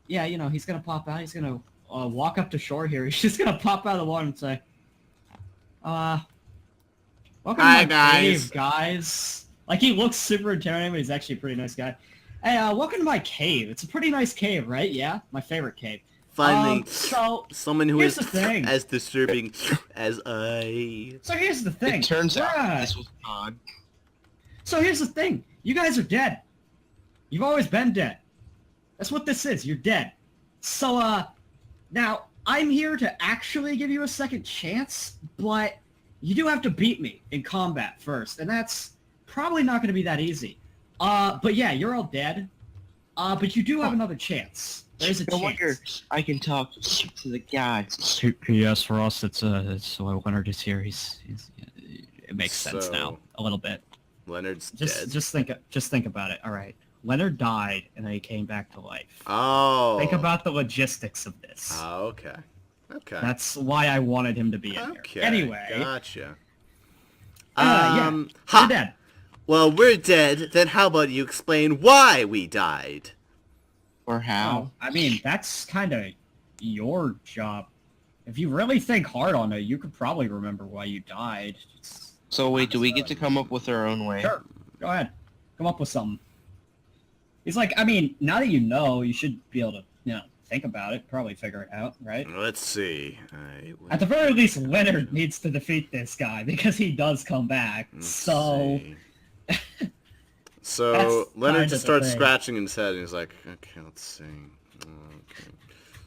yeah, you know, he's gonna pop out. He's gonna walk up to shore here. He's just gonna pop out of the water and say, welcome to my cave, guys. Like, he looks super intimidating, but he's actually a pretty nice guy. Hey, welcome to my cave. It's a pretty nice cave, right? Yeah, my favorite cave. Finally, so someone who is thing. as disturbing as I. So here's the thing. It turns out this was odd. So here's the thing. You guys are dead. You've always been dead. That's what this is. You're dead. So, now, I'm here to actually give you a second chance, but you do have to beat me in combat first, and that's probably not going to be that easy. But yeah, you're all dead. But you do have another chance. There's a chance. Wonder I can talk to the gods. Yes, for us, it's Leonard is here. He's it makes sense now a little bit. Leonard's dead. Just think about it. All right, Leonard died and then he came back to life. Oh. Think about the logistics of this. Oh, okay. Okay. That's why I wanted him to be in here. Anyway. Gotcha. Yeah, you're dead. Well, we're dead. Then how about you explain why we died? Or how? I mean, that's kind of your job. If you really think hard on it, you could probably remember why you died. So wait, do we get to come up with our own way? Sure. Go ahead. Come up with something. He's like, I mean, now that you know, you should be able to, you know, think about it, probably figure it out, right? Let's see. At the very least, Leonard needs to defeat this guy because he does come back. So Leonard just starts scratching his head and he's like, okay, let's see. Okay.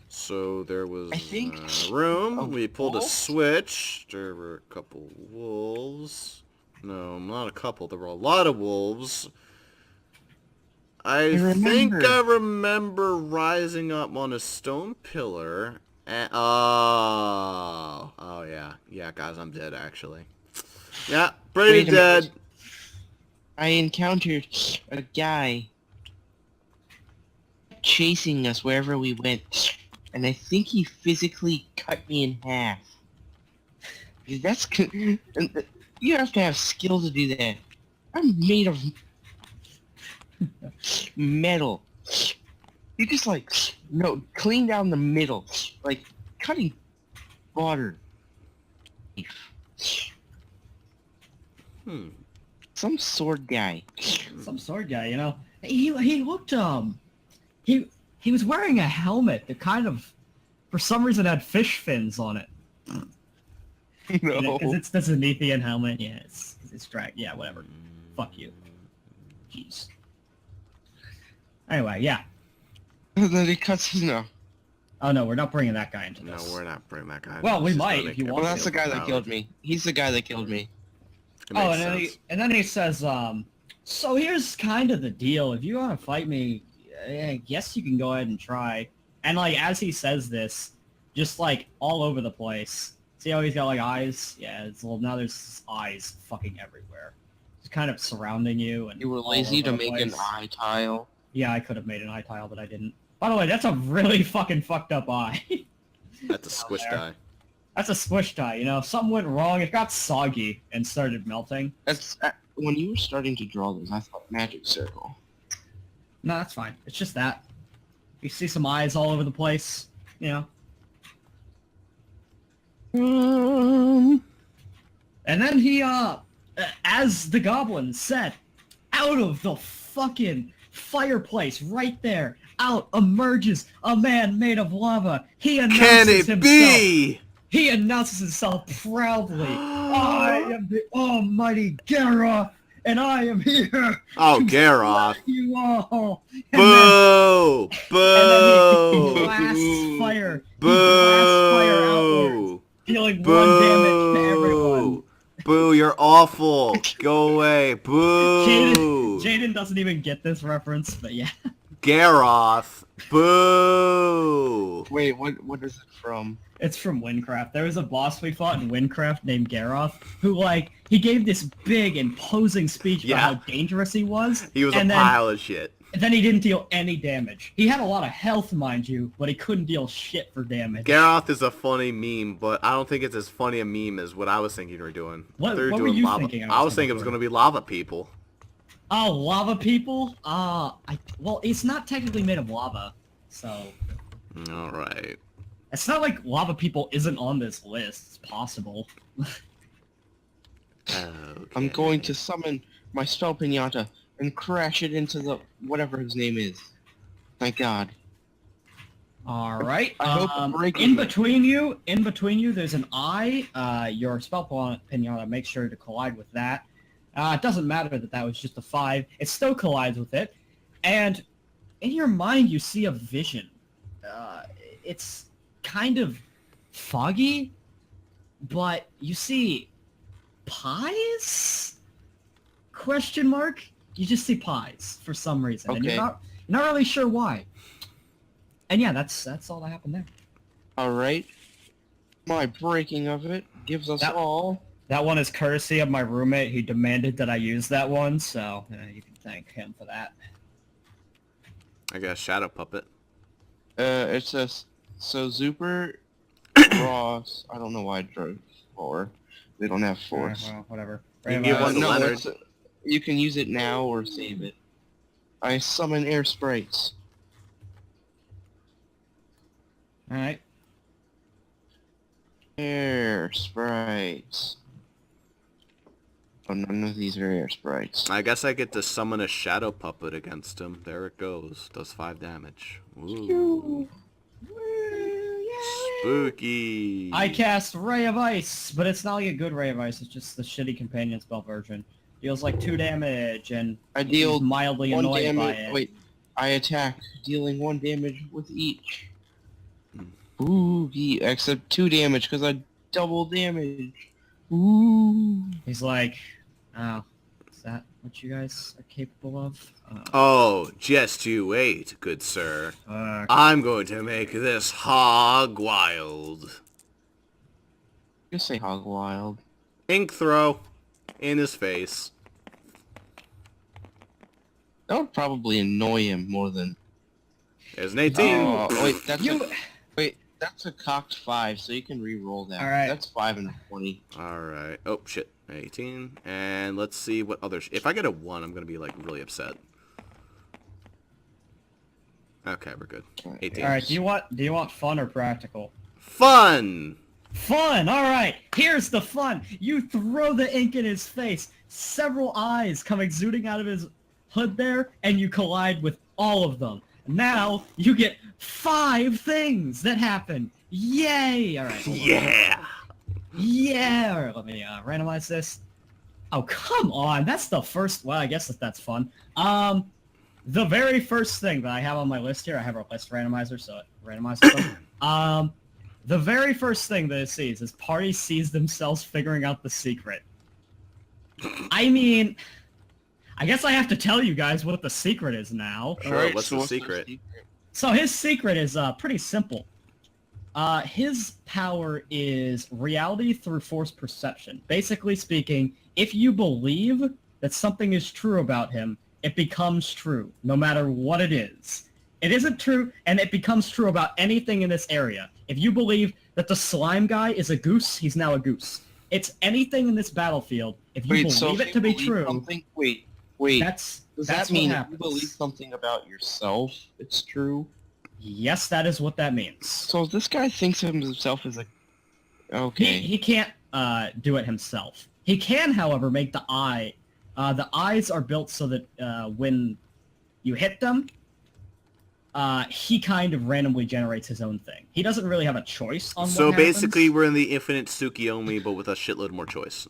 So there was a room. We pulled a switch. There were a couple wolves. No, not a couple. There were a lot of wolves. I think I remember rising up on a stone pillar. And, oh yeah. Yeah, guys, I'm dead, actually. Yeah, pretty dead. I encountered a guy chasing us wherever we went, and I think he physically cut me in half. That's you have to have skill to do that. I'm made of metal. You just clean down the middle, like cutting water. Some sword guy. Some sword guy, you know. He looked he was wearing a helmet that kind of, for some reason, had fish fins on it. No. Because it's the Zenithian helmet. Yeah, it's drag. Yeah, whatever. Fuck you. Jeez. Anyway, yeah. Then he cuts his no. Oh no, we're not bringing that guy into this. No, we're not bringing that guy. Well, we might if you want. Well, that's the guy that killed me. He's the guy that killed me. Oh, and then he says, so here's kind of the deal. If you want to fight me, I guess you can go ahead and try. And, like, as he says this, just, like, all over the place. See how he's got, like, eyes? Yeah, now there's eyes fucking everywhere. It's kind of surrounding you. And you were lazy to make an eye tile? Yeah, I could have made an eye tile, but I didn't. By the way, that's a really fucking fucked up eye. That's a squish die. That's a squish die, you know? Something went wrong, it got soggy and started melting. That's when you were starting to draw those, I thought magic circle. No, that's fine. It's just that. You see some eyes all over the place, you know? And then he, as the goblin said, out of the fucking fireplace right there, out emerges a man made of lava. He announces himself. He announces himself proudly. I am the almighty Garroth, and I am here. Oh, Garroth. You all. Boo! Boo! And then he blasts fire. Boo! He blasts fire outwards, dealing 1 damage to everyone. Boo, you're awful. Go away. Boo! Jaden doesn't even get this reference, but yeah. Garroth. Boo! Wait, what is it from? It's from Windcraft. There was a boss we fought in Windcraft named Garroth, who, like, he gave this big, imposing speech about how dangerous he was. He was a pile of shit. And then he didn't deal any damage. He had a lot of health, mind you, but he couldn't deal shit for damage. Garroth is a funny meme, but I don't think it's as funny a meme as what I was thinking you were doing. What were you thinking? I was thinking it was going to be lava people. Oh, lava people? Well, it's not technically made of lava. So All right. it's not like lava people isn't on this list. It's possible. Okay. I'm going to summon my spell pinata and crash it into the whatever his name is. Thank God. All right. I hope I'm breaking in it. between you, there's an eye. Your spell pinata, make sure to collide with that. It doesn't matter that was just a 5. It still collides with it. And in your mind, you see a vision. It's kind of foggy, but you see pies? Question mark? You just see pies for some reason, and you're Okay. not really sure why. And yeah, that's all that happened there. Alright. My breaking of it gives us That- all... That one is courtesy of my roommate. He demanded that I use that one, so you can thank him for that. I got a shadow puppet. It says... So Zuper, Ross... I don't know why I drove 4. They don't have force. Well, whatever. You can give one to No, Leonard. you can use it now or save it. I summon air sprites. Alright. Air sprites. Oh, none of these are air sprites. I guess I get to summon a shadow puppet against him. There it goes. Does 5 damage. Ooh. Spooky. I cast Ray of Ice, but it's not like a good Ray of Ice. It's just the shitty companion spell version. Deals like 2 damage, and I he's deal mildly 1 annoyed by damage. it. Wait, I attack, dealing 1 damage with each. Hmm. Ooh, except 2 damage because I double damage. Ooh. He's like, oh, is that what you guys are capable of? Oh, just you wait, good sir. Fuck. I'm going to make this hog wild. Just say hog wild. Ink throw in his face. That would probably annoy him more than... There's an 18. Oh, wait, that's You- wait, that's a cocked 5, so you can re-roll that. All right. That's 5 and a 20. Alright. Oh, shit. 18. And let's see what other... If I get a 1, I'm going to be, like, really upset. Okay, we're good. 18. All right. Do you want fun or practical? Fun! Fun! Alright, here's the fun! You throw the ink in his face, several eyes come exuding out of his hood there, and you collide with all of them. Now, you get 5 things that happen! Yay! Alright. Yeah! Yeah! Alright, let me randomize this. Oh, come on! That's the first... Well, I guess that's fun. The very first thing that I have on my list here, I have a list randomizer, so it randomizes them. The very first thing that it sees is party sees themselves figuring out the secret. I mean, I guess I have to tell you guys what the secret is now. Sure, Alright, what's so the secret? So his secret is pretty simple. His power is reality through forced perception. Basically speaking, if you believe that something is true about him, it becomes true, no matter what it is. It isn't true, and it becomes true about anything in this area. If you believe that the slime guy is a goose, he's now a goose. It's anything in this battlefield. If you believe it to be true, Wait. that's Does that's that mean what if happens. you believe something about yourself, it's true? Yes, that is what that means. So this guy thinks of himself as a... Okay. He can't do it himself. He can, however, make the eye. The eyes are built so that when you hit them, he kind of randomly generates his own thing. He doesn't really have a choice on So what happens. basically, we're in the infinite Tsukiyomi, but with a shitload more choice.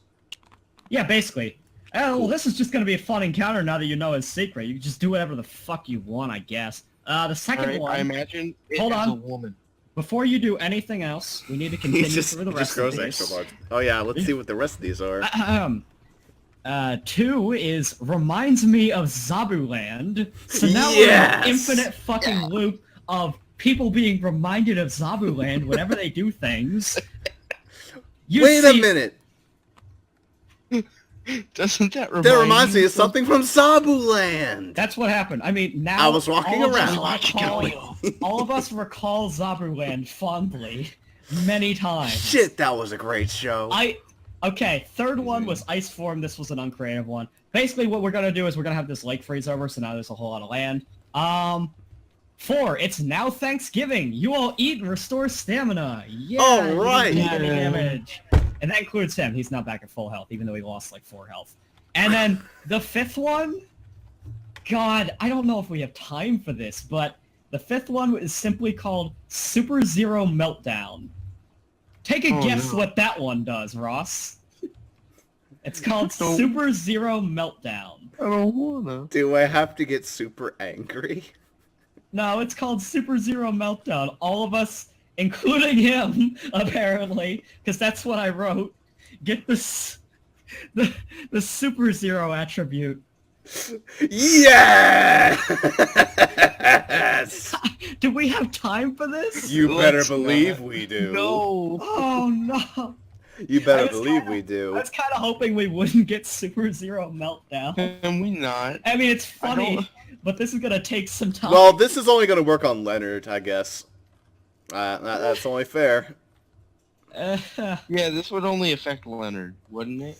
Yeah, basically. Oh, well, this is just going to be a fun encounter now that you know his secret. You can just do whatever the fuck you want, I guess. The second Alright, one, I imagine it Hold as on. a woman. before you do anything else, we need to continue through the rest of these. Oh yeah, let's see what the rest of these are. 2 is reminds me of Zabuland. So now we're Yes! in an infinite fucking loop of people being reminded of Zabuland whenever they do things. You Wait see- a minute! Doesn't that remind That reminds me you of something from Zabuland! That's what happened. I mean, now I was walking all of us around. recall- all of us recall Zabuland fondly many times. Shit, that was a great show. Okay, third one was ice form. This was an uncreative one. Basically, what we're gonna do is we're gonna have this lake freeze over, so now there's a whole lot of land. 4. It's now Thanksgiving. You all eat and restore stamina. Yeah. All right. You didn't take any damage. And that includes him. He's not back at full health, even though he lost like 4 health. And then the 5th one. God, I don't know if we have time for this, but the 5th one is simply called Super Zero Meltdown. Take a guess what that one does, Ross. It's called Super Zero Meltdown. I don't wanna. Do I have to get super angry? No, it's called Super Zero Meltdown. All of us, including him, apparently, because that's what I wrote, get the Super Zero attribute. Yes! Do we have time for this? You better believe we do. No. Oh no. You better believe we do. I was kind of hoping we wouldn't get Super Zero Meltdown. Can we not? I mean, it's funny, but this is gonna take some time. Well, this is only going to work on Leonard, I guess. That's only fair. Yeah, this would only affect Leonard, wouldn't it?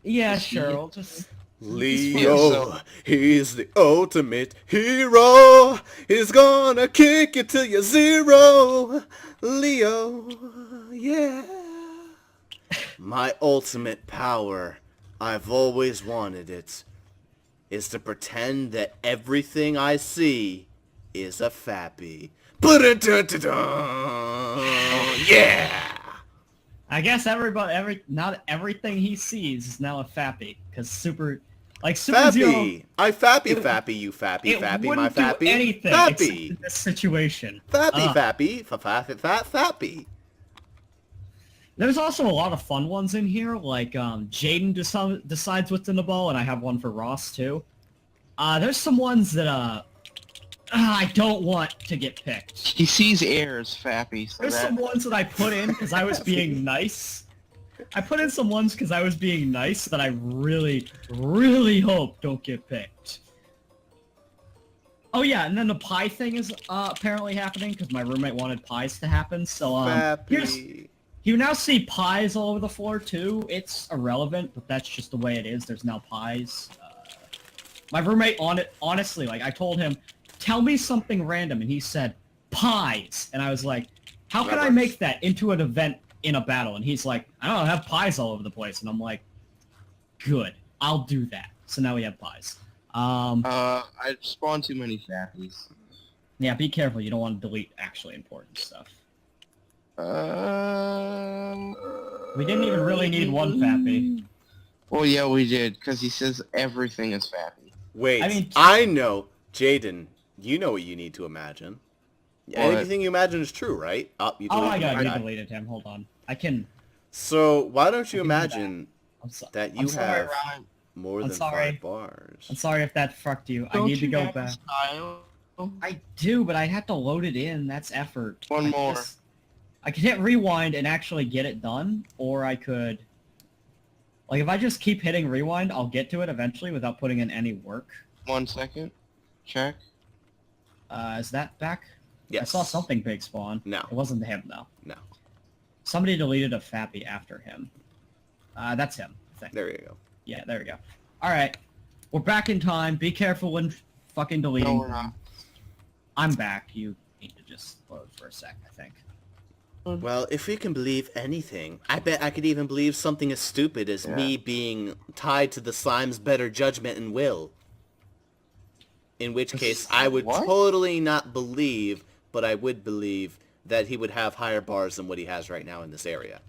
Yeah, sure. I'll just... Leo, he's the ultimate hero. He's gonna kick it till you're 0. Leo, yeah. My ultimate power, I've always wanted it, is to pretend that everything I see is a fappy. Yeah! I guess not everything he sees is now a fappy, because Super Zero... Fappy! I fappy, you fappy, fappy, my fappy. Do anything fappy! except in this situation. Fappy, fappy. There's also a lot of fun ones in here, like Jaden decides what's in the ball, and I have one for Ross too. There's some ones that I don't want to get picked. He sees air as fappy. So There's some ones that I put in because I was being nice. I put in some ones because I was being nice that I really, really hope don't get picked. Oh yeah, and then the pie thing is apparently happening because my roommate wanted pies to happen. So you now see pies all over the floor too. It's irrelevant, but that's just the way it is. There's now pies. My roommate honestly, like I told him, tell me something random, and he said pies, and I was like, how can I make that into an event in a battle? And he's like, I don't know, have pies all over the place, and I'm like, good, I'll do that. So now we have pies. I spawned too many fappies. Yeah, be careful. You don't want to delete actually important stuff. We didn't even really need one fappy. Well, yeah, we did, because he says everything is fappy. Wait, I know. Jaden, you know what you need to imagine. Anything you imagine is true, right? Oh my god, you deleted him. Hold on. I can... So, why don't you imagine that you sorry, have Ryan. more than 5 bars? I'm sorry if that fucked you. I need to go back. I do, but I have to load it in. That's effort. One more. I could hit rewind and actually get it done, or I could... Like, if I just keep hitting rewind, I'll get to it eventually without putting in any work. 1 second. Check. Is that back? Yes. I saw something big spawn. No. It wasn't him, though. No. Somebody deleted a fappy after him. That's him, I think. There you go. Yeah, there we go. Alright. We're back in time. Be careful when fucking deleting. No, we're not. I'm back. You need to just load for a sec, I think. Well, if we can believe anything, I bet I could even believe something as stupid as me being tied to the slime's better judgment and will. In which case, I would totally not believe, but I would believe that he would have higher bars than what he has right now in this area.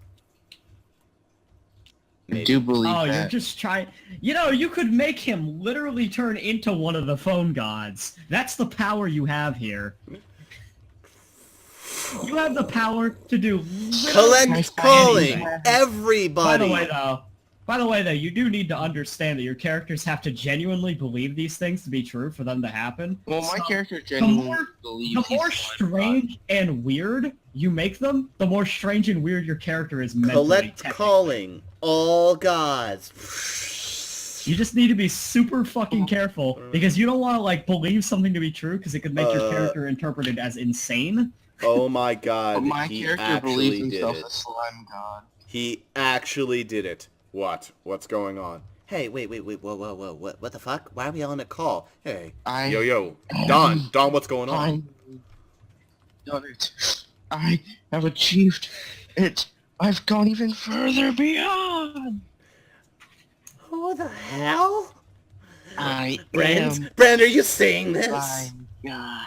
Maybe. I do believe that. You're just trying... You know, you could make him literally turn into one of the phone gods. That's the power you have here. You have the power to do... Collect calling! Everybody! By the way, though, you do need to understand that your characters have to genuinely believe these things to be true for them to happen. Well, my character genuinely believes the more strange and weird you make them, the more strange and weird your character is meant Collect to be. calling. All gods. You just need to be super fucking careful, because you don't want to, like, believe something to be true, because it could make your character interpreted as insane. Oh my god, but my character believes himself a slime god. He actually did it. What? What's going on? Hey, wait, whoa, what the fuck? Why are we on a call? Hey, I yo, Don, what's going on? Done it. I have achieved it. I've gone even further beyond. Who the hell? I Brand, are you saying this? am God.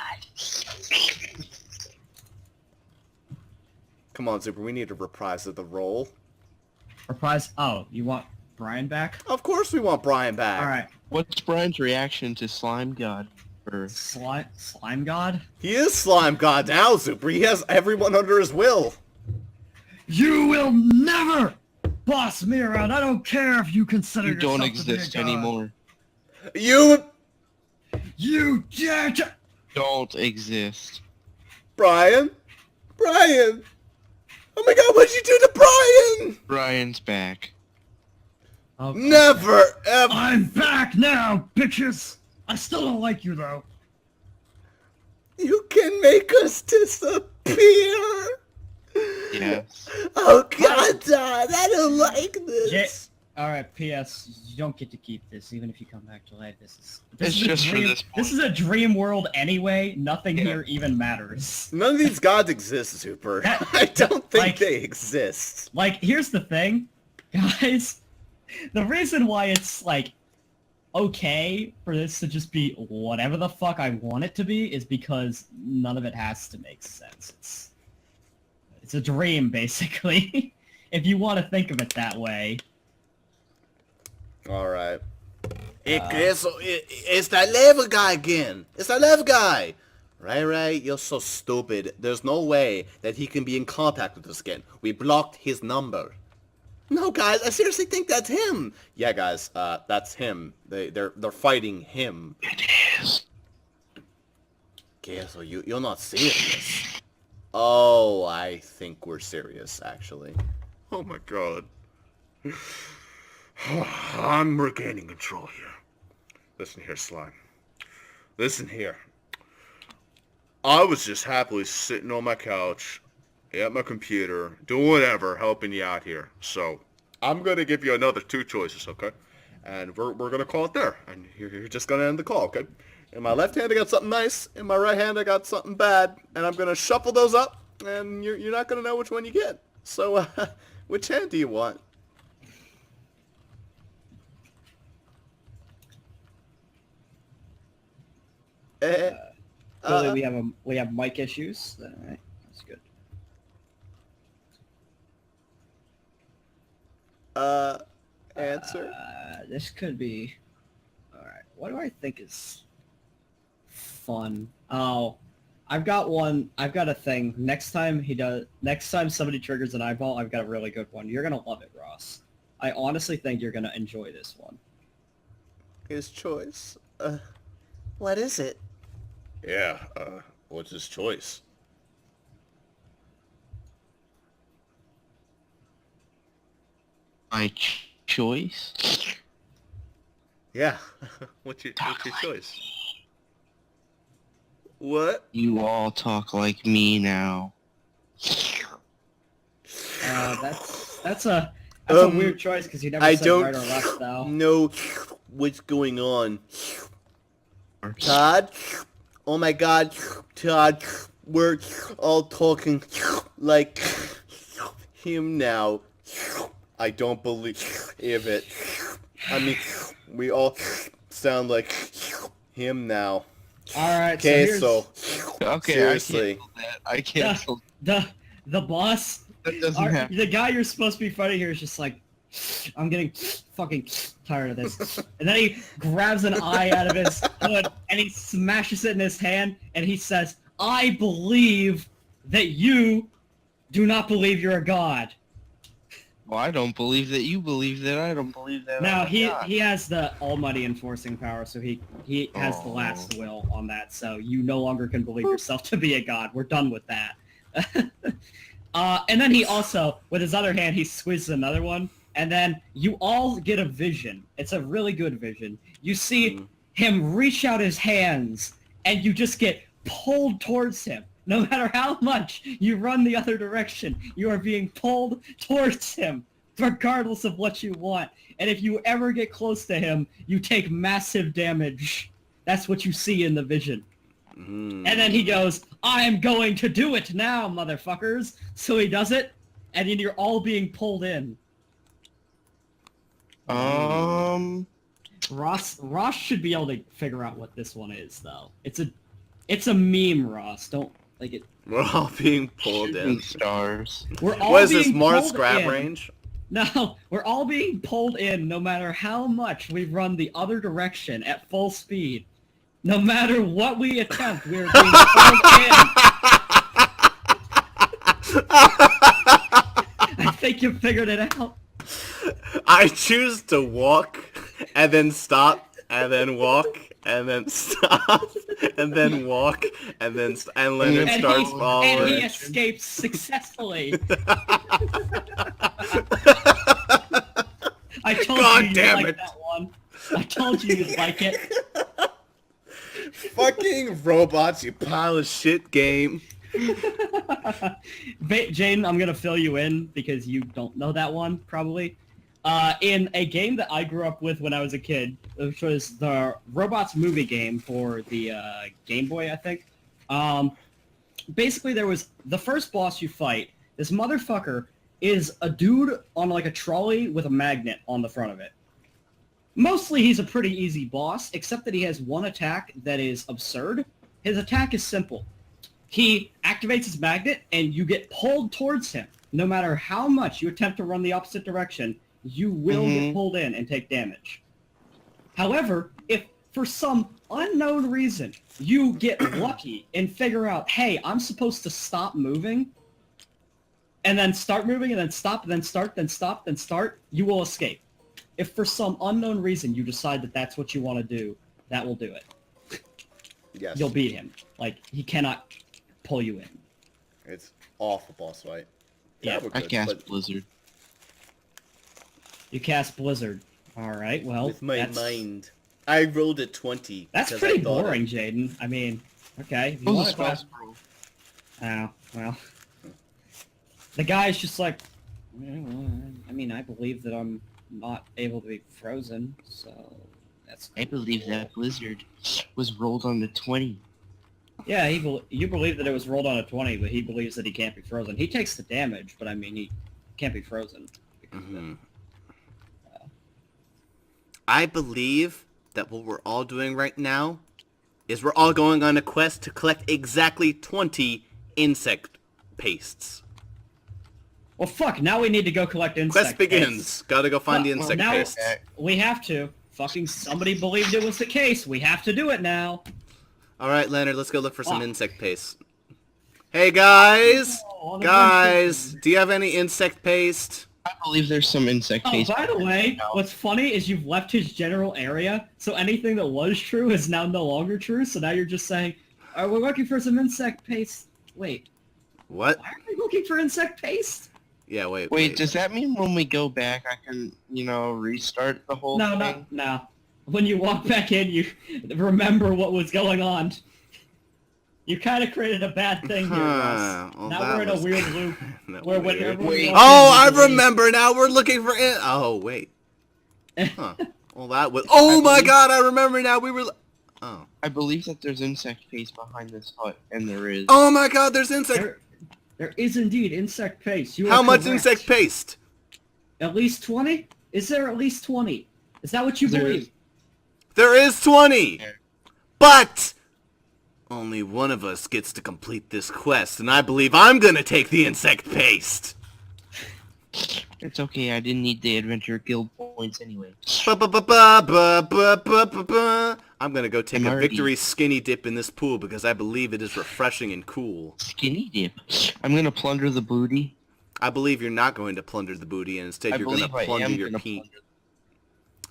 Come on, Zuper, we need a reprise of the role. Reprise? Oh, you want Brian back? Of course we want Brian back. Alright. What's Brian's reaction to Slime God? Slime God? He is Slime God now, Zuper. He has everyone under his will. You will never boss me around. I don't care if you consider You yourself don't to exist be a god. anymore. You dare to... Don't exist. Brian? Oh my god, what'd you do to Brian? Brian's back. Okay. Never, ever. I'm back now, bitches! I still don't like you, though. You can make us disappear. Yes. Oh god, Don, I don't like this. Alright, P.S. You don't get to keep this, even if you come back to life. This It's is a just for dream, this point. This is a dream world anyway. Nothing here even matters. None of these gods exist, Zuper. That- I don't think like- they exist. Like, here's the thing, guys. The reason why it's, like, okay for this to just be whatever the fuck I want it to be is because none of it has to make sense. It's a dream, basically. If you want to think of it that way. Alright. It's that level guy again. It's that level guy. Right, you're so stupid. There's no way that he can be in contact with us again. We blocked his number. No, guys, I seriously think that's him. Yeah, guys, that's him. They're fighting him. It is. Okay, so you're not serious. Oh, I think we're serious, actually. Oh my god. I'm regaining control here. Listen here, Slime. Listen here. I was just happily sitting on my couch, at my computer, doing whatever, helping you out here. So, I'm going to give you another 2 choices, okay? And we're going to call it there. And you're just going to end the call, okay? In my left hand, I got something nice. In my right hand, I got something bad. And I'm going to shuffle those up, and you're not going to know which one you get. So, which hand do you want? Clearly we have mic issues. Alright, that's good. Answer? This could be... Alright, what do I think is fun? Oh, I've got a thing. Next time somebody triggers an eyeball, I've got a really good one. You're gonna love it, Ross. I honestly think you're gonna enjoy this one. His choice. What is it? Yeah, what's his choice? My choice? Yeah, what's your choice? What? You all talk like me now. That's a weird choice because you never I said don't right or left, though. know what's going on. Todd? Oh my god, Todd, we're all talking like him now. I don't believe it. I mean, we all sound like him now. Alright, Okay, so Okay, seriously. I canceled the boss, that. That doesn't happen. the guy you're supposed to be fighting here is just like, I'm getting fucking tired of this. And then he grabs an eye out of his hood and he smashes it in his hand and he says, I believe that you do not believe you're a god. Well, I don't believe that you believe that. I don't believe that. Now, I'm a god. he has the almighty enforcing power, so he has the last will on that, so you no longer can believe yourself to be a god. We're done with that. And then he also, with his other hand, he squeezes another one, and then you all get a vision. It's a really good vision. You see him reach out his hands, and you just get pulled towards him. No matter how much you run the other direction, you are being pulled towards him regardless of what you want. And if you ever get close to him, you take massive damage. That's what you see in the vision. And then he goes, I am going to do it now, motherfuckers. So he does it, and then you're all being pulled in. Ross should be able to figure out what this one is, though. It's a meme, Ross. Don't like it. We're all being pulled in. Stars. We're all What is being this, Mars pulled grab in. range? No, we're all being pulled in no matter how much we run the other direction at full speed. No matter what we attempt, we're being pulled in. I think you figured it out. I choose to walk, and then stop, and then walk, and then stop, and then walk, and then and Leonard starts following. And he escapes successfully. I told God you you'd damn like it. that one. I told you you'd like it. Fucking robots, you pile of shit game. Jaden, I'm gonna fill you in because you don't know that one, probably. In a game that I grew up with when I was a kid, which was the Robots movie game for the Game Boy, I think. Basically, there was the first boss you fight. This motherfucker is a dude on like a trolley with a magnet on the front of it. Mostly he's a pretty easy boss, except that he has one attack that is absurd. His attack is simple. He activates his magnet, and you get pulled towards him. No matter how much you attempt to run the opposite direction, you will get pulled in and take damage. However, if for some unknown reason you get lucky and figure out, hey, I'm supposed to stop moving, and then start moving, and then stop, then start, then stop, then start, you will escape. If for some unknown reason you decide that that's what you want to do, that will do it. Yes. You'll beat him. Like, he cannot pull you in. It's awful boss fight. Yeah, I cast Blizzard. You cast Blizzard. Alright, well, with my that's, mind. I rolled a 20. That's because pretty I thought boring, Jaden. I mean, okay. If you Oh, want the to class... spell scroll. Oh, well. The guy's just like, well, I mean, I believe that I'm not able to be frozen, so that's I believe that Blizzard was rolled on the 20. Yeah, you believe that it was rolled on a 20, but he believes that he can't be frozen. He takes the damage, but I mean, he can't be frozen. I believe that what we're all doing right now is we're all going on a quest to collect exactly 20 insect pastes. Well, fuck, now we need to go collect insect Quest begins. pastes. Gotta go find the insect now paste. we have to. Fucking somebody believed it was the case. We have to do it now. Alright, Leonard, let's go look for some insect paste. Hey, guys! Oh, Guys, do you have any insect paste? I believe there's some insect Oh, paste. by the way, what's funny is you've left his general area, so anything that was true is now no longer true, so now you're just saying, we're looking for some insect paste. Wait, What? why are we looking for insect paste? Yeah, wait. Wait, does that mean when we go back I can, restart the whole thing? No. When you walk back in, you remember what was going on. You kind of created a bad thing here, Russ. Well, now we're in a weird loop. Where whenever we walk Oh, I in, we remember now. We're looking for it. Oh, wait. Huh. Well, that was... Oh, my God, I remember now. We were... Oh. I believe that there's insect paste behind this hut, and there is. Oh, my God, there's insect... There is indeed insect paste. You How are much correct. insect paste? At least 20? Is there at least 20? Is that what you believe? There is 20! But... only one of us gets to complete this quest, and I believe I'm gonna take the insect paste! It's okay, I didn't need the adventure guild points anyway. I'm gonna go take a victory skinny dip in this pool because I believe it is refreshing and cool. Skinny dip. I'm gonna plunder the booty. I believe you're not going to plunder the booty, and instead you're gonna plunder your peen.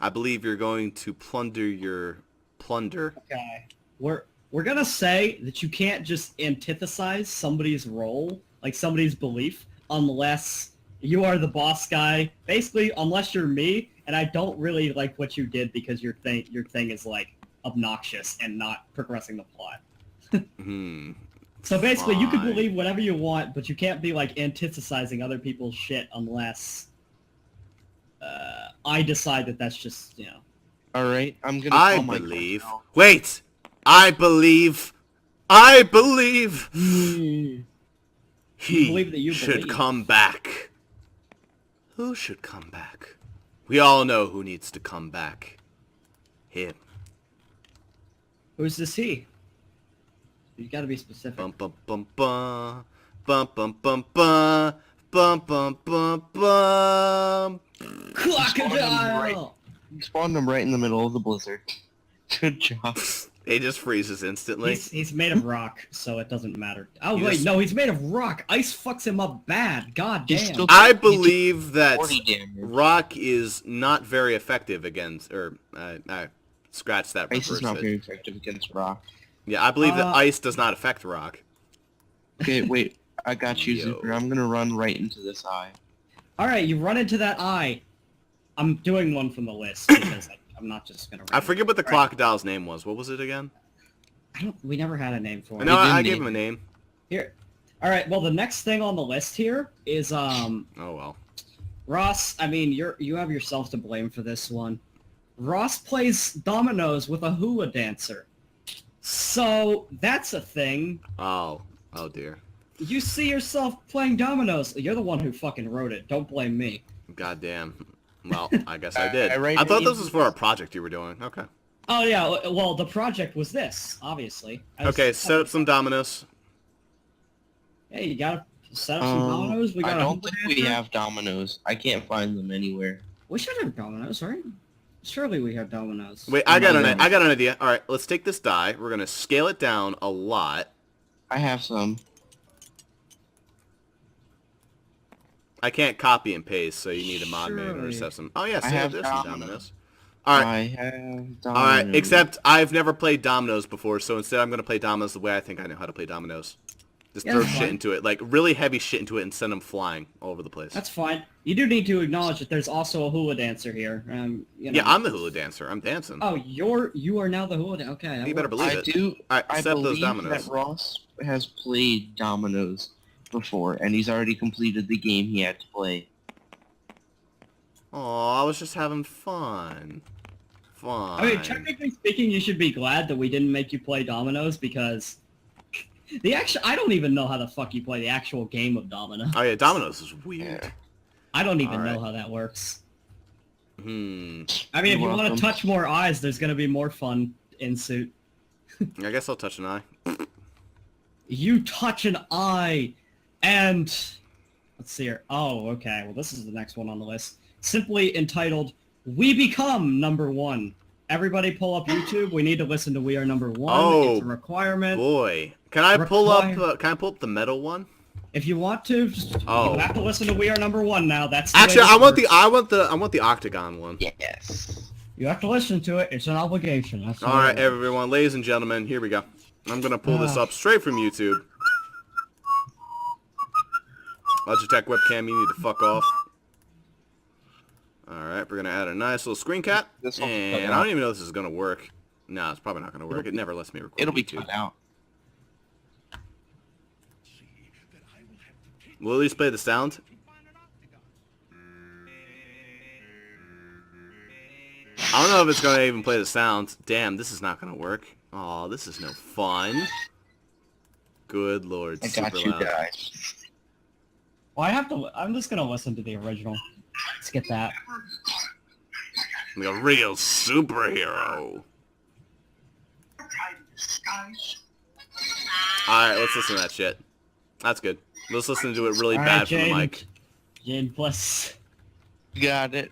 I believe you're going to plunder your plunder. Okay. We're gonna say that you can't just antithesize somebody's role, like somebody's belief, unless you are the boss guy. Basically, unless you're me, and I don't really like what you did because your thing is like obnoxious and not progressing the plot. So basically, you can believe whatever you want, but you can't be like antithesizing other people's shit unless I decide that that's just, you know. All right, I'm gonna. I call my believe. cartel. Wait! I believe. I believe. You He believe that you should believe. come back. Who should come back? We all know who needs to come back. Him. Who's this he? You gotta be specific. Bum bum bum bum. Bum bum bum bum. Bum bum bum bum. Crocodile! You spawned him right in the middle of the blizzard. Good job. He just freezes instantly. He's made of rock, so it doesn't matter. Oh He wait, just- no, he's made of rock. Ice fucks him up bad. God He's damn. still- I believe that 40 damage. rock is not very effective against, or scratch that. Ice is reverse not it. very effective against rock. Yeah, I believe that ice does not affect rock. Okay, wait. I got you, Yo. Zuper. I'm gonna run right into this eye. All right, you run into that eye. I'm doing one from the list because I'm not just gonna. I forget what the Right. crocodile's name was. What was it again? We never had a name for him. No, I didn't gave name him a name. Here. All right. Well, the next thing on the list here is Oh well. Ross. I mean, you have yourself to blame for this one. Ross plays dominoes with a hula dancer. So that's a thing. Oh dear. You see yourself playing dominoes. You're the one who fucking wrote it. Don't blame me. Goddamn. Well, I guess I did. I write I thought it this in- was for a project you were doing. Okay. Oh yeah. Well, the project was this, obviously. Okay, set up some dominoes. Hey, you gotta set up some dominoes. We got I a don't hula think we dancer. have dominoes. I can't find them anywhere. We should have dominoes, right? Surely we have dominoes. Wait, I got No. an idea. All right, let's take this die. We're gonna scale it down a lot. I have some. I can't copy and paste, so you need a mod manager or Surely. set some. Oh yeah, I so have there's some dominoes. dominoes. All right, I have dominoes. all right. Except I've never played dominoes before, so instead I'm gonna play dominoes the way I think I know how to play dominoes. Just Yeah, throw that's shit fine. into it, like really heavy shit into it, and send them flying all over the place. That's fine. You do need to acknowledge that there's also a hula dancer here. You know. Yeah, I'm the hula dancer. I'm dancing. Oh, you are now the hula dancer. Okay. that You better works. believe I it. do. All right, I set up those believe dominoes. that Ross has played dominoes before, and he's already completed the game he had to play. Aw, I was just having fun. Fun. I mean, technically speaking, you should be glad that we didn't make you play dominoes because I don't even know how the fuck you play the actual game of domino. Oh yeah, dominoes is weird. Yeah. I don't even Alright. know how that works. Hmm. I mean, You're if you want welcome. to touch more eyes, there's gonna be more fun in suit. I guess I'll touch an eye. You touch an eye, and let's see here. Oh, okay. Well, this is the next one on the list. Simply entitled "We Become Number One." Everybody, pull up YouTube. We need to listen to "We Are Number One." Oh, it's a requirement. Boy, can I pull up? Require- Can I pull up the metal one? If you want to, just, Oh. you have to listen to "We Are Number One" now. That's the way Actually, this I want works. I want the octagon one. Yes. You have to listen to it. It's an obligation. That's All right, everyone, ladies and gentlemen, here we go. I'm gonna pull this up straight from YouTube. Logitech webcam, you need to fuck off. All right, we're gonna add a nice little screen cap, This will be cut and I out. don't even know if this is gonna work. No, it's probably not gonna work. It never lets me record. It'll be YouTube. cut out. We'll at least play the sound. I don't know if it's gonna even play the sound. Damn, this is not gonna work. Oh, this is no fun. Good lord, I got super you loud. guys. Well, I have to. I'm just gonna listen to the original. Let's get that. Like a real superhero. Alright, let's listen to that shit. That's good. Let's listen to it really All bad right, from the Jaden. mic. Jaden, plus. Got it.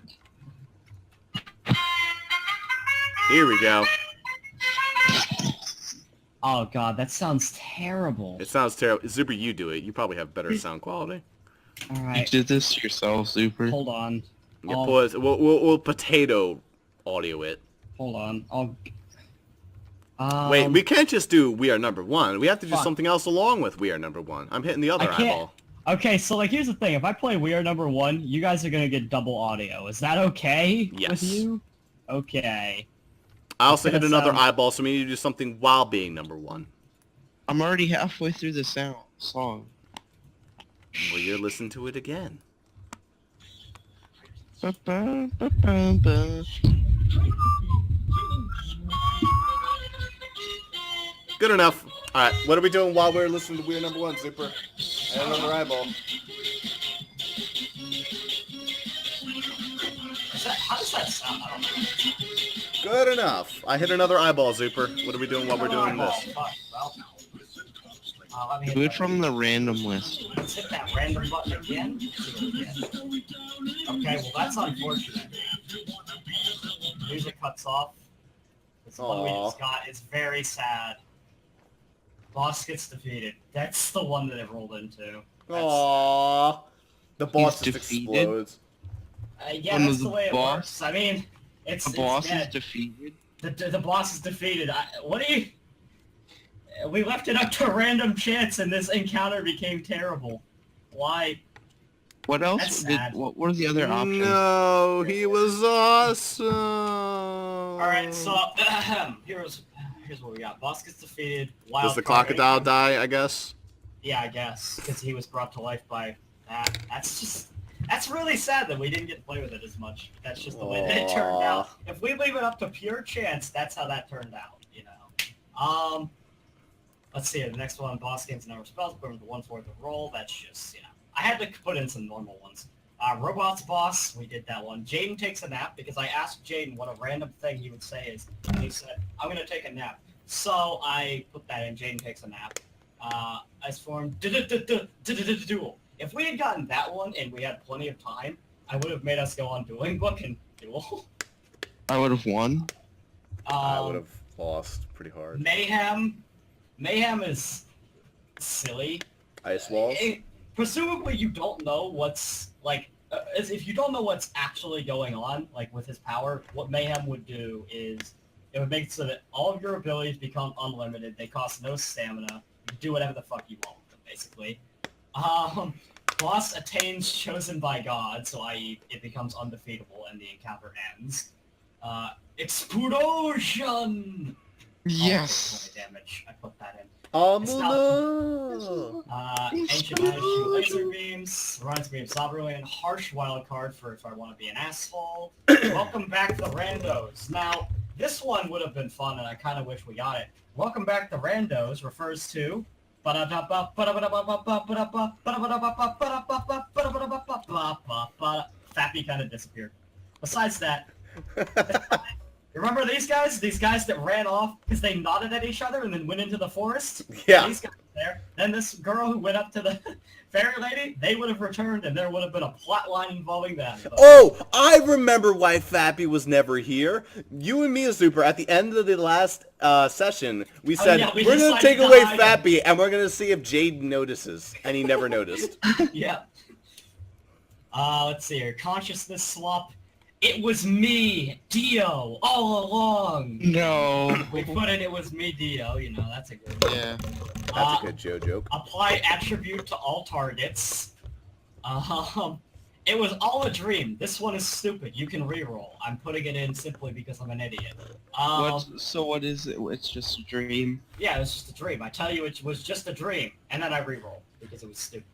Here we go. Oh god, that sounds terrible. It sounds terrible. Zuper, you do it. You probably have better sound quality. All You right, did this yourself, Super. hold on. Yeah, I'll- boys, we'll potato audio it. Hold on. I'll. Wait, we can't just do We Are Number One. We have to do Fuck. something else along with We Are Number One. I'm hitting the other I can't- eyeball. Okay, so like here's the thing. If I play "We Are Number One," you guys are gonna get double audio. Is that okay Yes. with you? Okay. I also It's hit gonna another sound- eyeball, so we need to do something while being number one. I'm already halfway through the song. Well, you're listening to it again. Good enough. Alright, what are we doing while we're listening to Weird Number 1, Zuper? I have another eyeball. How does that sound? I don't know. Good enough. I hit another eyeball, Zuper. What are we doing while we're doing this? Fuck, well, let me hit Do it that. from the random list. Let's hit that random button again. Okay, well that's unfortunate. Music cuts off. This one we just got is very sad. Boss gets defeated. That's the one that it rolled into. Aww. The boss just defeated? explodes. Yeah, that's the way it works. I mean, it's The boss dead. is defeated? The boss is defeated. What do you... We left it up to random chance and this encounter became terrible. Why? What else? That's sad. What were the other options? No, he was awesome. Alright, so here's what we got. Boss gets defeated. Wild Does the card crocodile income- die, I guess? Yeah, I guess. Because he was brought to life by that. That's really sad that we didn't get to play with it as much. That's just the way that it turned out. If we leave it up to pure chance, that's how that turned out, you know. Let's see, the next one, boss gains a number of spells, but with the 1/4 of roll, that's just, you know. I had to put in some normal ones. Robots boss, we did that one. Jaden takes a nap, because I asked Jaden what a random thing he would say is, and he said, I'm going to take a nap. So I put that in, Jaden takes a nap. Ice form, duel. If we had gotten that one and we had plenty of time, I would have made us go on dueling book and duel. I would have won. I would have lost pretty hard. Mayhem is silly. Ice walls? Presumably you don't know what's, like, if you don't know what's actually going on, like, with his power, what Mayhem would do is, it would make it so that all of your abilities become unlimited, they cost no stamina, you can do whatever the fuck you want with them, basically. Boss attains chosen by God, so i.e. it becomes undefeatable and the encounter ends. Explosion! Yes! 20 damage, I put that in. No. Ancient Eyes shoot laser beams, reminds me of Sovereignly, and harsh wild card for if I want to be an asshole. Welcome back to Randos. Now, this one would have been fun, and I kind of wish we got it. Welcome back to Randos refers to... Fappy kind of disappeared. Besides that... Remember these guys? These guys that ran off because they nodded at each other and then went into the forest? Yeah. These guys there. Then this girl who went up to the fairy lady, they would have returned and there would have been a plot line involving them. But... Oh, I remember why Fappy was never here. You and me, Zuper, at the end of the last session, we said, we're going to take away Fappy and we're going to see if Jaden notices. And he never noticed. Yeah. Let's see here. Consciousness swap. It was me, Dio, all along. No. We put in it was me, Dio. You know, that's a good one. Yeah. That's a good Joe joke. Apply attribute to all targets. It was all a dream. This one is stupid. You can reroll. I'm putting it in simply because I'm an idiot. So what is it? It's just a dream? Yeah, it was just a dream. I tell you it was just a dream. And then I reroll because it was stupid.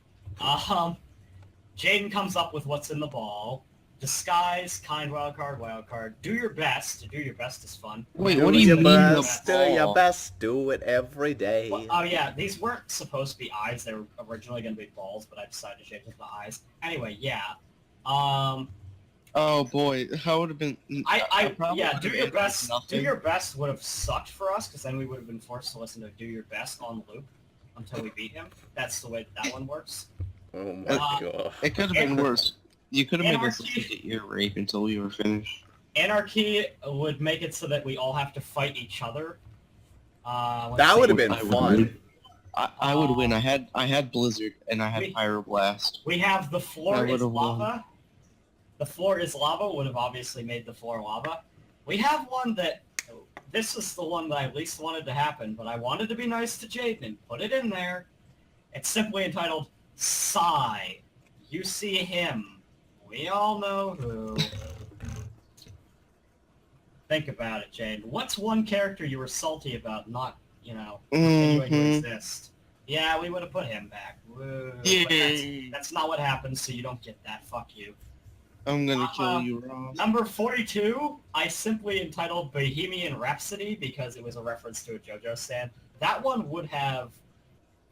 Jaden comes up with what's in the ball. Disguise, kind wildcard. Do your best. Do your best is fun. Wait, what do you mean the Do your best. Do it every day. Well, oh yeah, these weren't supposed to be eyes. They were originally going to be balls, but I decided to change them to eyes. Anyway, yeah. Oh boy, how would have been... Yeah, do your best. Do your best would have sucked for us, because then we would have been forced to listen to Do Your Best on loop until we beat him. That's the way that one works. Oh my god. It could have been worse. You could have made us listen to ear rape until we were finished. Anarchy would make it so that we all have to fight each other. That would have been fun. I would win. I had Blizzard and I had Pyroblast. We have the floor is lava. The floor is lava would have obviously made the floor lava. We have one that... This is the one that I least wanted to happen, but I wanted to be nice to Jaden and put it in there. It's simply entitled Sigh. You see him. We all know who. Think about it, Jade. What's one character you were salty about not, continuing to exist? Yeah, we would have put him back. Woo. But that's not what happened, so you don't get that. Fuck you. I'm gonna kill you, Ross. Number 42, I simply entitled Bohemian Rhapsody because it was a reference to a JoJo stand. That one would have...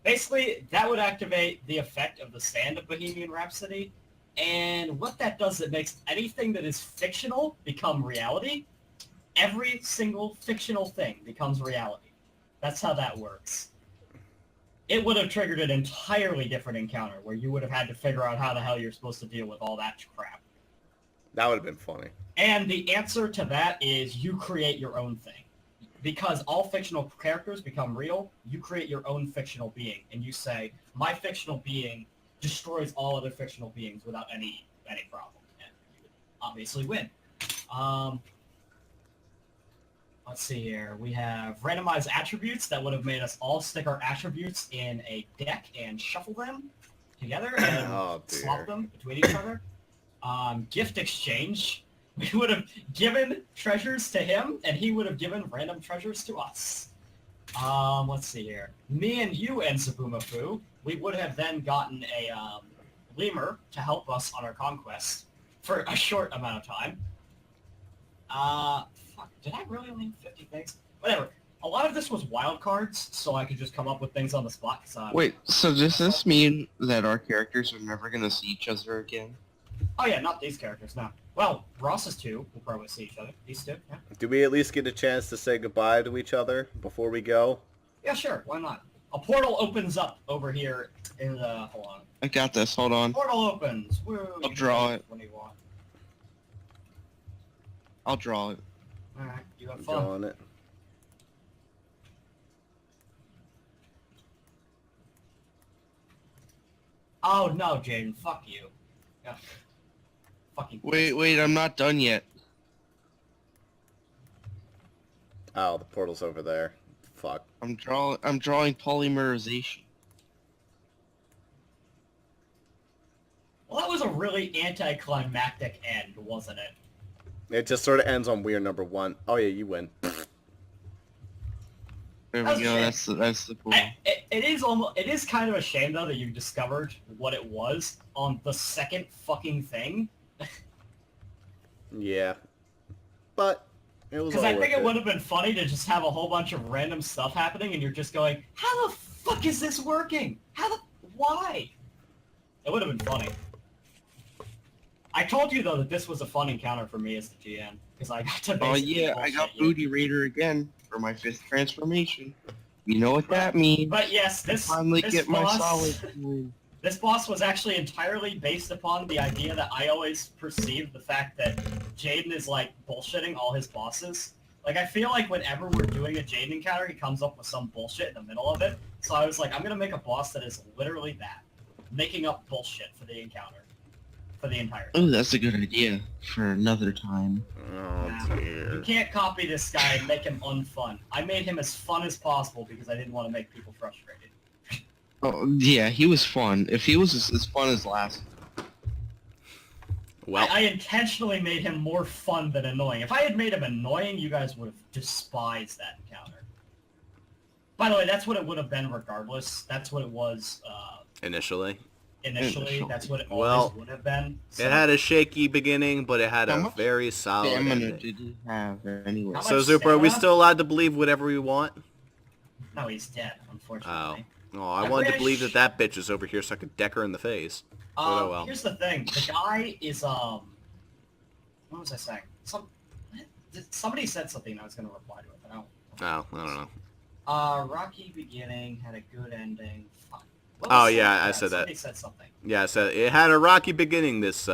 Basically, that would activate the effect of the stand of Bohemian Rhapsody. And what that does, it makes anything that is fictional become reality. Every single fictional thing becomes reality. That's how that works. It would have triggered an entirely different encounter where you would have had to figure out how the hell you're supposed to deal with all that crap. That would have been funny. And the answer to that is you create your own thing. Because all fictional characters become real, you create your own fictional being. And you say, my fictional being destroys all other fictional beings without any problem. And you would obviously win. Let's see here. We have randomized attributes that would have made us all stick our attributes in a deck and shuffle them together and swap them between each other. Gift exchange. We would have given treasures to him, and he would have given random treasures to us. Let's see here. Me and you and Zabumafu, we would have then gotten a lemur to help us on our conquest for a short amount of time. Fuck, did I really only have 50 things? Whatever. A lot of this was wild cards, so I could just come up with things on the spot. Wait, so does this mean that our characters are never gonna see each other again? Oh yeah, not these characters, no. Well, Ross's two will probably see each other. These two, yeah. Do we at least get a chance to say goodbye to each other before we go? Yeah, sure. Why not? A portal opens up over here in the... Hold on. I got this. Hold on. Portal opens. Woo, I'll draw it. When you want. I'll draw it. Alright, you have fun. Drawing it. Oh no, Jaden. Fuck you. Yeah. Fucking... Wait, I'm not done yet. Oh, the portal's over there. Fuck. I'm drawing polymerization. Well, that was a really anticlimactic end, wasn't it? It just sort of ends on weird number 1. Oh yeah, you win. There we go. That's the cool. It is kind of a shame though that you discovered what it was on the second fucking thing. Yeah, but it was. Because I think it would have been funny to just have a whole bunch of random stuff happening, and you're just going, "How the fuck is this working? Why?" It would have been funny. I told you though that this was a fun encounter for me as the GM because I got to. Oh yeah, I got Booty Raider again for my 5th transformation. You know what that means. But yes, this boss was actually entirely based upon the idea that I always perceived the fact that Jaden is like bullshitting all his bosses. Like I feel like whenever we're doing a Jaden encounter, he comes up with some bullshit in the middle of it. So I was like, I'm gonna make a boss that is literally that, making up bullshit for the encounter, for the entire time. Oh, that's a good idea for another time. Oh dear. You can't copy this guy and make him unfun. I made him as fun as possible because I didn't want to make people frustrated. Oh, yeah, he was fun. If he was as fun as last... Well, I intentionally made him more fun than annoying. If I had made him annoying, you guys would have despised that encounter. By the way, that's what it would have been regardless. That's what it was, initially. That's what it always would have been. So. It had a shaky beginning, but it had a very solid ending. Did he have anyway? So, Zuper, are we still allowed to believe whatever we want? No, he's dead, unfortunately. Oh, I wanted to believe that bitch is over here so I could deck her in the face. Oh, well. Here's the thing. The guy is, what was I saying? Somebody said something and I was going to reply to it, but I don't know. Rocky beginning, had a good ending. Fuck. Oh, yeah, I said that. Somebody said something. Yeah, I said it had a rocky beginning, this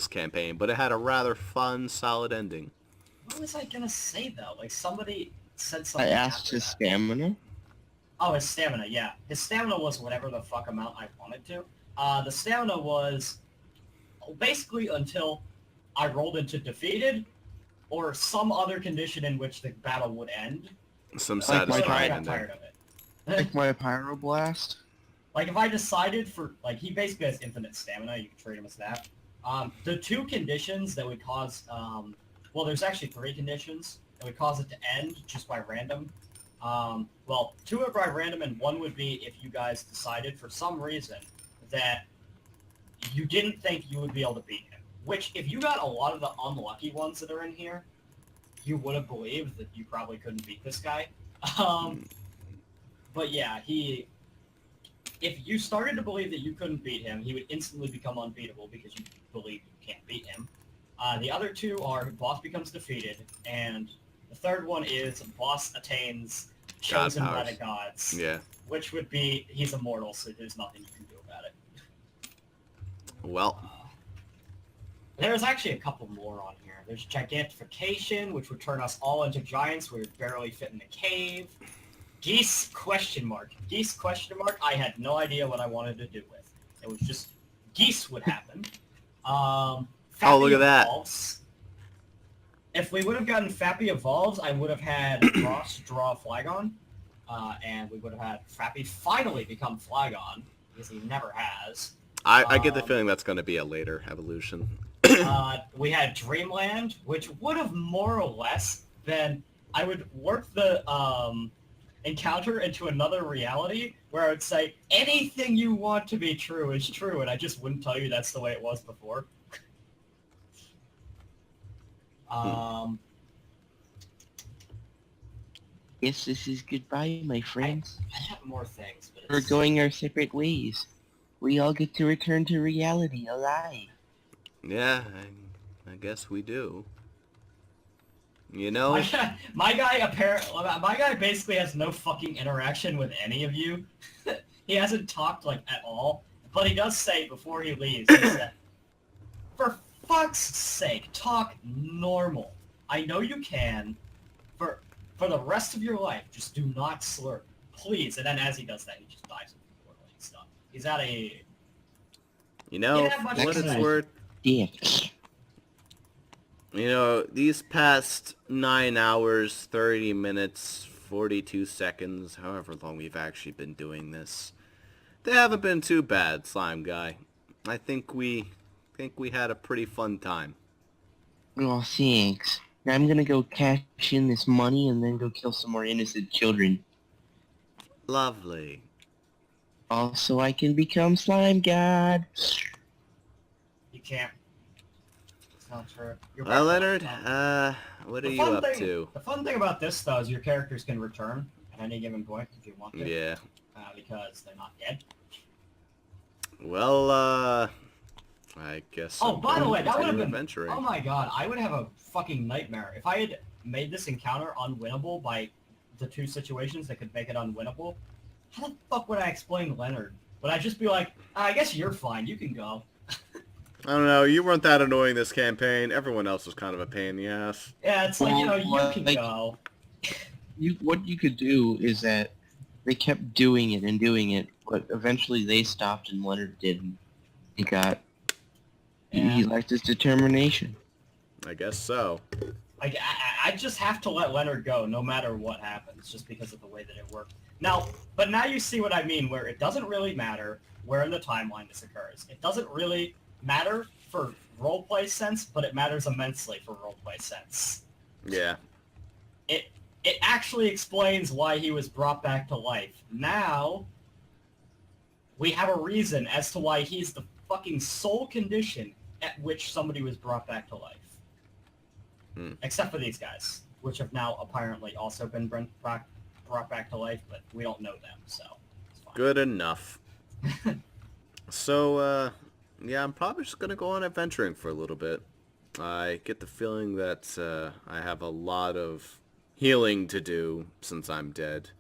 campaign, but it had a rather fun, solid ending. What was I going to say, though? Like, somebody said something. I asked his stamina. Oh, his stamina, yeah. His stamina was whatever the fuck amount I wanted to. The stamina was basically until I rolled into defeated or some other condition in which the battle would end. Some satisfying ending. Tired of it. Like my pyroblast? Like if I decided for, like he basically has infinite stamina, you can treat him as that. The 2 conditions that would cause, well there's actually 3 conditions that would cause it to end just by random. Well, 2 are by random, and 1 would be if you guys decided for some reason that you didn't think you would be able to beat him. which if you got a lot of the unlucky ones that are in here, you would have believed that you probably couldn't beat this guy. But yeah, if you started to believe that you couldn't beat him, he would instantly become unbeatable because you believe you can't beat him. The other two are boss becomes defeated, and the third one is boss attains chosen by the gods. Yeah. Which would be he's immortal, so there's nothing you can do about it. Well. There's actually a couple more on here. There's gigantification, which would turn us all into giants. We would barely fit in the cave. Geese question mark. Geese question mark. I had no idea what I wanted to do with. It was just geese would happen. Oh, look at that. If we would have gotten Fappy evolves, I would have had Ross draw Flagon, and we would have had Fappy finally become Flagon because he never has. I get the feeling that's going to be a later evolution. We had Dreamland, which would have more or less been... I would work the encounter into another reality where I would say, anything you want to be true is true, and I just wouldn't tell you that's the way it was before. Yes, this is goodbye, my friends. I have more things, but We're going our separate ways. We all get to return to reality alive. Yeah, I guess we do. You know? My guy basically has no fucking interaction with any of you. He hasn't talked, like, at all. But he does say before he leaves, he said, for fuck's sake, talk normal. I know you can. For the rest of your life, just do not slur. Please. And then as he does that, he just dies of stuff. He's at a... You know, what it's worth... Yeah. You know, these past 9 hours, 30 minutes, 42 seconds, however long we've actually been doing this, they haven't been too bad, Slime Guy. I think we had a pretty fun time. Oh, thanks. Now I'm gonna go cash in this money and then go kill some more innocent children. Lovely. Also, I can become Slime God. You can't. It's not true. Well, Leonard, what are you up to? The fun thing about this, though, is your characters can return at any given point if you want to. Yeah. Because they're not dead. Well, I guess... Oh, by the way, that would have been... adventuring. Oh my god, I would have a fucking nightmare. If I had made this encounter unwinnable by the two situations that could make it unwinnable, how the fuck would I explain Leonard? Would I just be like, I guess you're fine, you can go. I don't know, you weren't that annoying this campaign. Everyone else was kind of a pain in the ass. Yeah, it's like, you know, you can go. What you could do is that they kept doing it, but eventually they stopped and Leonard didn't. He got... Yeah. He liked his determination. I guess so. Like, I just have to let Leonard go no matter what happens, just because of the way that it worked. Now you see what I mean, where it doesn't really matter where in the timeline this occurs. It doesn't really matter for roleplay sense, but it matters immensely for roleplay sense. Yeah. It actually explains why he was brought back to life. Now, we have a reason as to why he's the fucking sole condition at which somebody was brought back to life. Except for these guys, which have now apparently also been brought back to life, but we don't know them, so it's fine. Good enough. So, yeah, I'm probably just going to go on adventuring for a little bit. I get the feeling that I have a lot of healing to do since I'm dead.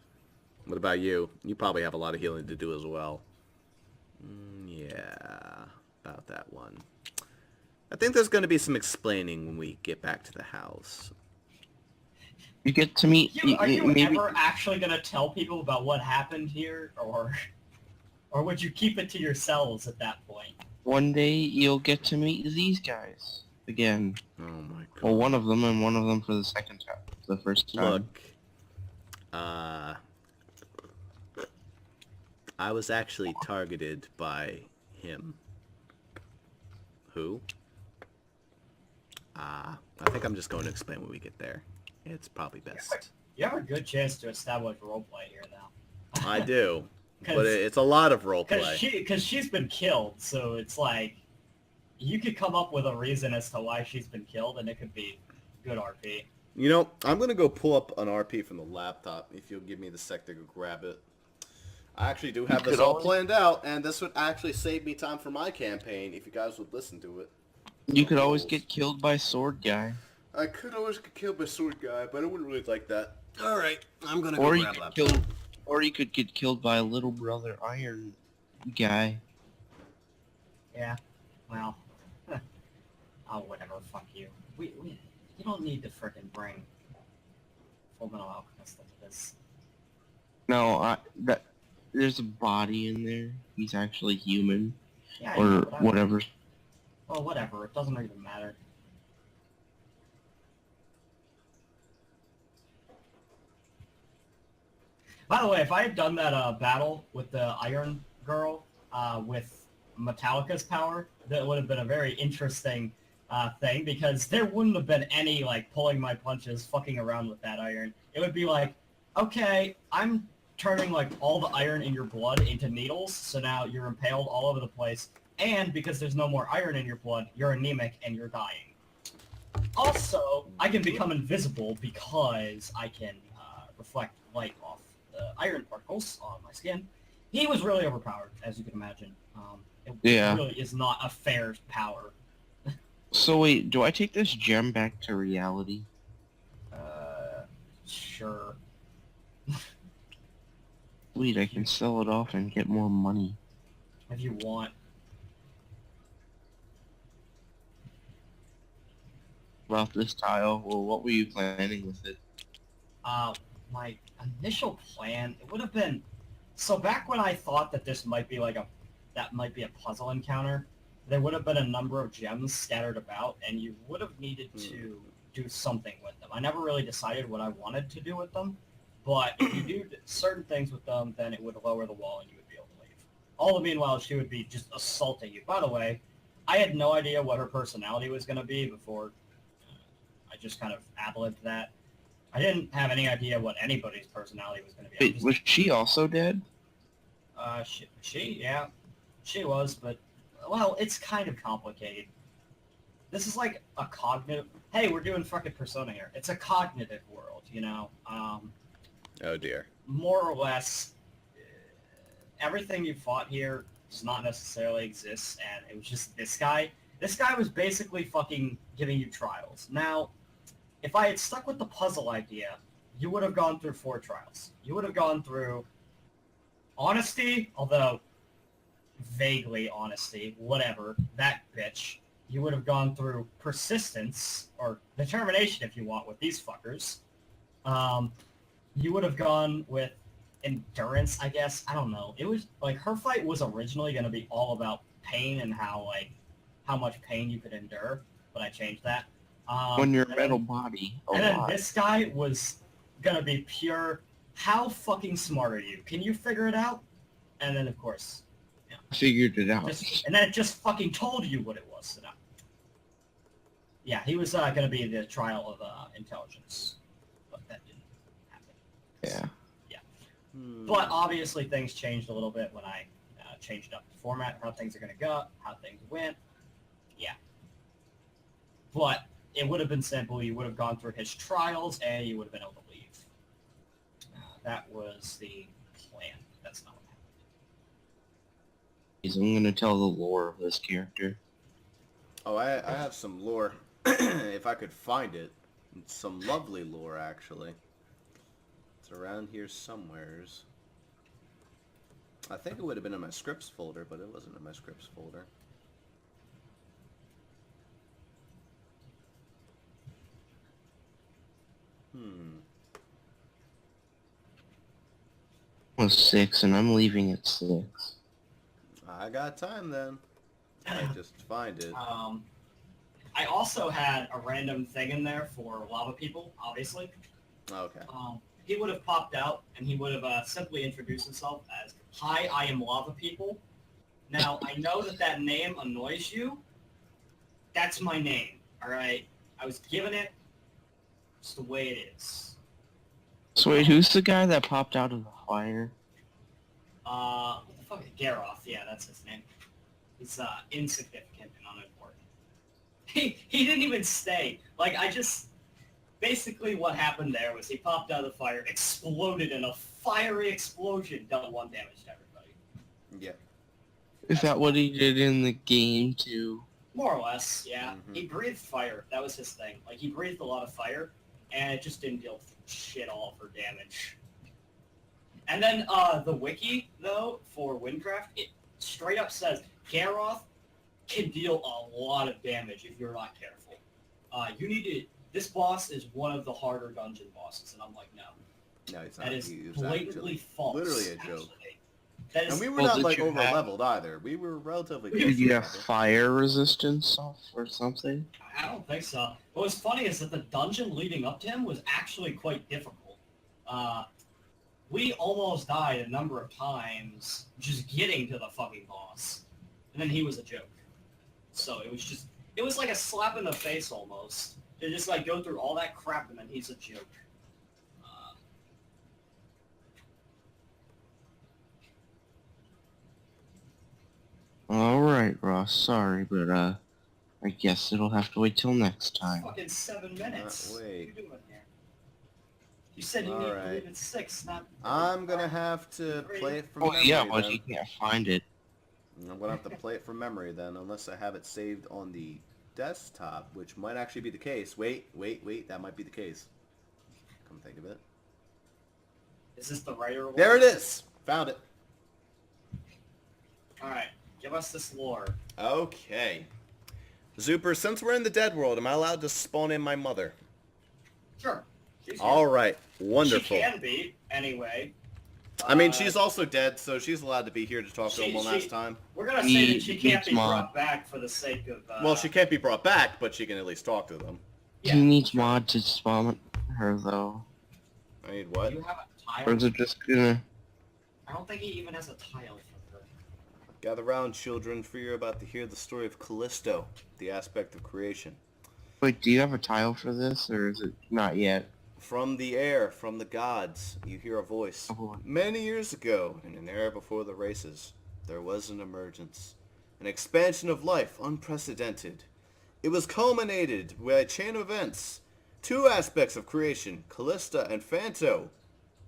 What about you? You probably have a lot of healing to do as well. Yeah, about that one. I think there's going to be some explaining when we get back to the house. You get to meet... Are you maybe... ever actually going to tell people about what happened here, or would you keep it to yourselves at that point? One day you'll get to meet these guys again. Oh my god. Well, one of them, and one of them for the second time. The first time. Look, I was actually targeted by him. Who? I think I'm just going to explain when we get there. It's probably best. You have a good chance to establish roleplay here, though. I do, but it's a lot of roleplay. Because she's been killed, so it's like... you could come up with a reason as to why she's been killed, and it could be good RP. You know, I'm going to go pull up an RP from the laptop if you'll give me the sec to go grab it. I actually do have this all planned out, and this would actually save me time for my campaign if you guys would listen to it. You could always get killed by sword guy. I could always get killed by sword guy, but I wouldn't really like that. Alright, I'm going to Or go you grab could laptop. or you could get killed by a little brother iron guy. Yeah, well, oh, whatever, fuck you. You don't need to frickin' bring Full Metal Alchemist into this. No, there's a body in there. He's actually human. Yeah, Or know, whatever. Well, whatever, it doesn't even matter. By the way, if I had done that battle with the Iron Girl with Metallica's power, that would have been a very interesting thing, because there wouldn't have been any, like, pulling my punches, fucking around with that iron. It would be like, okay, I'm turning, like, all the iron in your blood into needles, so now you're impaled all over the place, and because there's no more iron in your blood, you're anemic and you're dying. Also, I can become invisible because I can reflect light off the iron particles on my skin. He was really overpowered, as you can imagine. It really is not a fair power. So wait, do I take this gem back to reality? Sure. Sweet, I can sell it off and get more money. If you want. About this tile, well, what were you planning with it? My initial plan, it would have been, so back when I thought that this might be like that might be a puzzle encounter, there would have been a number of gems scattered about, and you would have needed to do something with them. I never really decided what I wanted to do with them, but if you do certain things with them, then it would lower the wall and you would be able to leave. All the meanwhile, she would be just assaulting you. By the way, I had no idea what her personality was going to be before I just kind of ad-libbed that. I didn't have any idea what anybody's personality was going to be. Wait, was she also dead? Yeah, she was, but, well, it's kind of complicated. This is like a cognitive... Hey, we're doing fucking Persona here. It's a cognitive world, you know? Oh dear. More or less, everything you fought here does not necessarily exist, and it was just this guy. This guy was basically fucking giving you trials. Now, if I had stuck with the puzzle idea, you would have gone through 4 trials. You would have gone through honesty, although vaguely honesty, whatever, that bitch. You would have gone through persistence, or determination if you want, with these fuckers. You would have gone with endurance, I guess. I don't know. It was, like, her fight was originally going to be all about pain and how much pain you could endure, but I changed that. When your metal body. And then this guy was going to be pure, how fucking smart are you? Can you figure it out? And then, of course... Figured it out. And then it just fucking told you what it was. So no. Yeah, he was going to be the trial of intelligence, but that didn't happen. Yeah. But obviously things changed a little bit when I changed up the format, how things are going to go, how things went. Yeah. But it would have been simple. You would have gone through his trials, and you would have been able to leave. That was the plan. That's not what happened. I'm going to tell the lore of this character. Oh, I have some lore, if I could find it. It's some lovely lore, actually. It's around here somewheres. I think it would have been in my scripts folder, but it wasn't in my scripts folder. It was 6, and I'm leaving at 6. I got time then. I just find it. I also had a random thing in there for lava people, obviously. Okay. He would have popped out, and he would have simply introduced himself as, "Hi, I am lava people." Now, I know that name annoys you. That's my name, alright? I was given it. It's the way it is. So wait, who's the guy that popped out of the fire? What the fuck? Garoth, yeah, that's his name. He's insignificant and unimportant. He didn't even stay. Like, basically what happened there was he popped out of the fire, exploded in a fiery explosion, dealt 1 damage to everybody. Yeah. Is that what he did in the game too? More or less, yeah. Mm-hmm. He breathed fire. That was his thing. Like, he breathed a lot of fire, and it just didn't deal shit all for damage. And then the wiki, though, for Windcraft, it straight up says Garroth can deal a lot of damage if you're not careful. You need to... This boss is one of the harder dungeon bosses, and I'm like, no. No, it's not. That is He was blatantly false. literally a joke. That is, And we were Well, not did like you over have- leveled either. We were relatively Did you have fire resistance off or something? I don't think so. What was funny is that the dungeon leading up to him was actually quite difficult. We almost died a number of times just getting to the fucking boss. And then he was a joke. So it was like a slap in the face almost. To just like go through all that crap and then he's a joke. Alright, Ross, sorry, but I guess it'll have to wait till next time. Fucking 7 minutes. Wait. What are you doing here? You said you need to leave at 6, not... I'm gonna have to play it from Oh memory yeah, but then. you can't find it. I'm gonna have to play it from memory then, unless I have it saved on the desktop, which might actually be the case. Wait, that might be the case. Come think of it. Is this the writer one? There it is! Found it. Alright, give us this lore. Okay. Zuper, since we're in the dead world, am I allowed to spawn in my mother? Sure. She's Alright, wonderful. She can be, anyway. I mean, she's also dead, so she's allowed to be here to talk to him one last time. We're gonna say that she can't be Needs mod. brought back for the sake of... Well, she can't be brought back, but she can at least talk to them. Yeah, He needs mod to spawn her though. I need Do what? you have a Or tile? is it just gonna... I don't think he even has a tile for her. Gather round, children, for you're about to hear the story of Callisto, the aspect of creation. Wait, do you have a tile for this, or is it not yet? From the air, from the gods, you hear a voice. Oh. Many years ago, in an era before the races, there was an emergence. An expansion of life unprecedented. It was culminated by a chain of events. 2 aspects of creation, Callista and Phanto,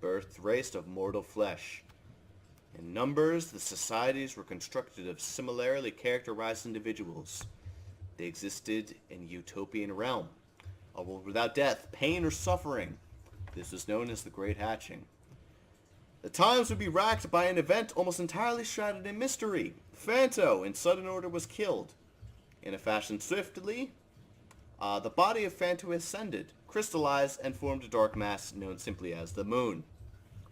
birthed race of mortal flesh. In numbers, the societies were constructed of similarly characterized individuals. They existed in a utopian realm, a world without death, pain, or suffering. This is known as the Great Hatching. The times would be racked by an event almost entirely shrouded in mystery. Phanto, in sudden order, was killed. In a fashion swiftly, the body of Phanto ascended, crystallized, and formed a dark mass known simply as the Moon.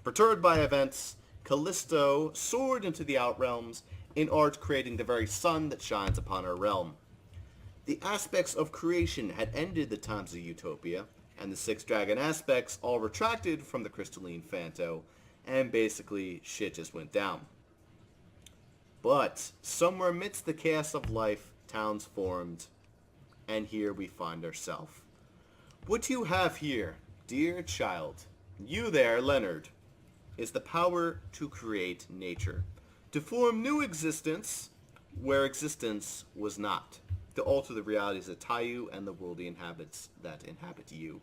Perturbed by events, Callisto soared into the Outrealms, in art creating the very sun that shines upon our realm. The aspects of creation had ended the times of utopia, and the 6 dragon aspects all retracted from the crystalline Phanto, and basically shit just went down. But somewhere amidst the chaos of life, towns formed, and here we find ourselves. What you have here, dear child, you there, Leonard, is the power to create nature, to form new existence where existence was not, to alter the realities that tie you and the world that inhabit you.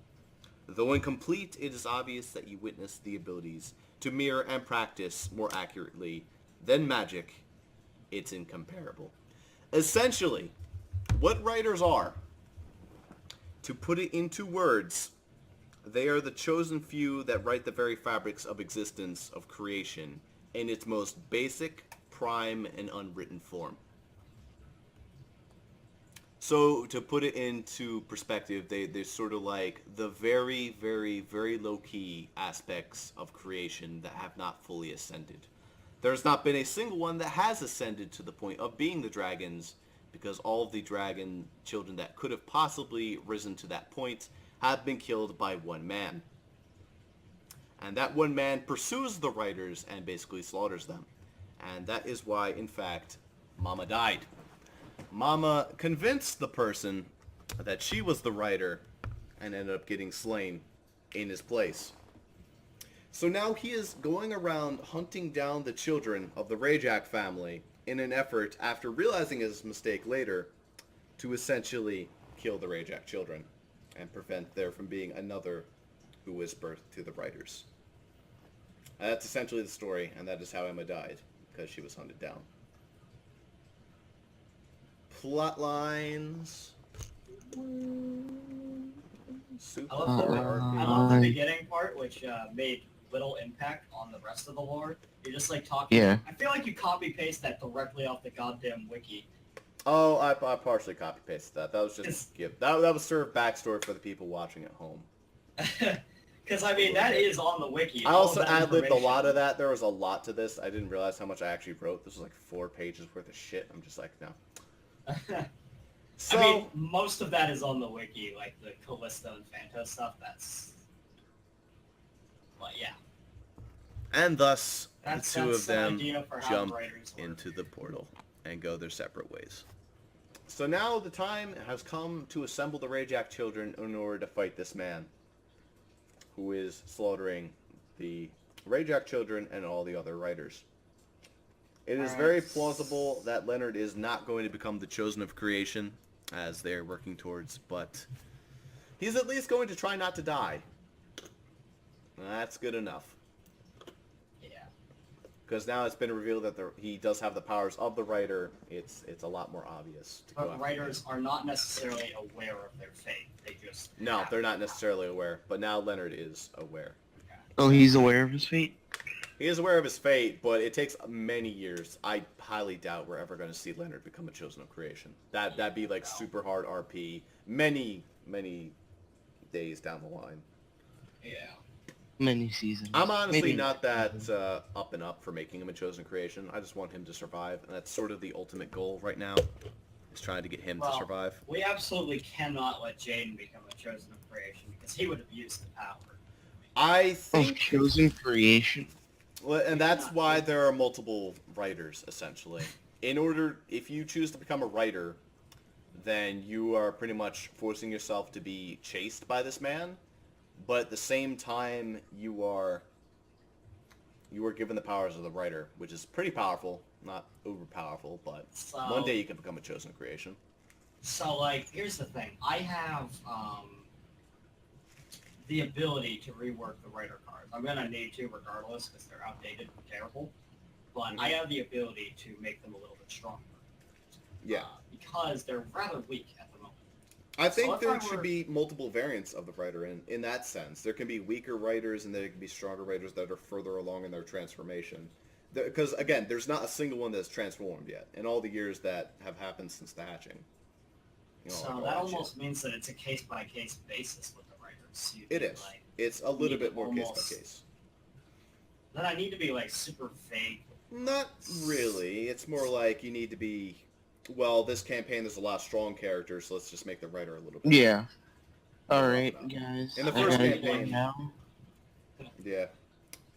Though incomplete, it is obvious that you witness the abilities to mirror and practice more accurately than magic. It's incomparable. Essentially, what writers are, to put it into words, they are the chosen few that write the very fabrics of existence, of creation, in its most basic, prime, and unwritten form. So, to put it into perspective, they're sort of like the very, very, very low-key aspects of creation that have not fully ascended. There's not been a single one that has ascended to the point of being the dragons, because all of the dragon children that could have possibly risen to that point have been killed by one man. And that one man pursues the writers and basically slaughters them. And that is why, in fact, Mama died. Mama convinced the person that she was the writer and ended up getting slain in his place. So now he is going around hunting down the children of the Rayjack family in an effort, after realizing his mistake later, to essentially kill the Rayjack children and prevent there from being another who was birthed to the writers. And that's essentially the story, and that is how Emma died, because she was hunted down. Plot lines. Super I love the beginning part, which made little impact on the rest of the lore. You're just like talking. Yeah. I feel like you copy paste that directly off the goddamn wiki. Oh, I partially copy pasted that. That was just that was serve backstory for the people watching at home. Because I mean that is on the wiki. I also ad-libbed a lot of that. There was a lot to this. I didn't realize how much I actually wrote. This was like 4 pages worth of shit. I'm just like, no. So, I mean, most of that is on the wiki, like the Callisto and Phanto stuff. That's, well, yeah. And thus, That's the two of them idea for how jump writers work. into the portal and go their separate ways. So now the time has come to assemble the Rayjack children in order to fight this man, who is slaughtering the Rayjack children and all the other writers. It is very plausible that Leonard is not going to become the Chosen of Creation, as they are working towards, but he's at least going to try not to die. That's good enough. Yeah. Because now it's been revealed that he does have the powers of the writer. It's a lot more obvious. But writers are not necessarily aware of their fate. They just... No, they're not necessarily aware, but now Leonard is aware. Oh, he's aware of his fate? He is aware of his fate, but it takes many years. I highly doubt we're ever going to see Leonard become a Chosen of Creation. That'd be like super hard RP, many days down the line. Yeah. Many seasons. I'm honestly Maybe. not that up and up for making him a Chosen Creation. I just want him to survive, and that's sort of the ultimate goal right now, is trying to get him to survive. We absolutely cannot let Jaden become a Chosen of Creation, because he would abuse the power. I think... Of Chosen Creation? Well, and that's why there are multiple writers, essentially. If you choose to become a writer, then you are pretty much forcing yourself to be chased by this man, but at the same time, you are given the powers of the writer, which is pretty powerful, not overpowerful, but one day you can become a Chosen Creation. So, like, here's the thing. I have, the ability to rework the writer cards. I'm going to need to regardless because they're outdated and terrible. But I have the ability to make them a little bit stronger. Yeah. Because they're rather weak at the moment. I think there should be multiple variants of the writer in that sense. There can be weaker writers and there can be stronger writers that are further along in their transformation. Because, again, there's not a single one that's transformed yet in all the years that have happened since the hatching. So that almost means that it's a case-by-case basis with the writers. It is. Like, it's a little bit more case-by-case. Then I need to be, like, super vague. Not really. It's more like you need to be... Well, this campaign, there's a lot of strong characters, so let's just make the writer a little bit... Yeah. Alright, guys. In the first I campaign... now. Yeah.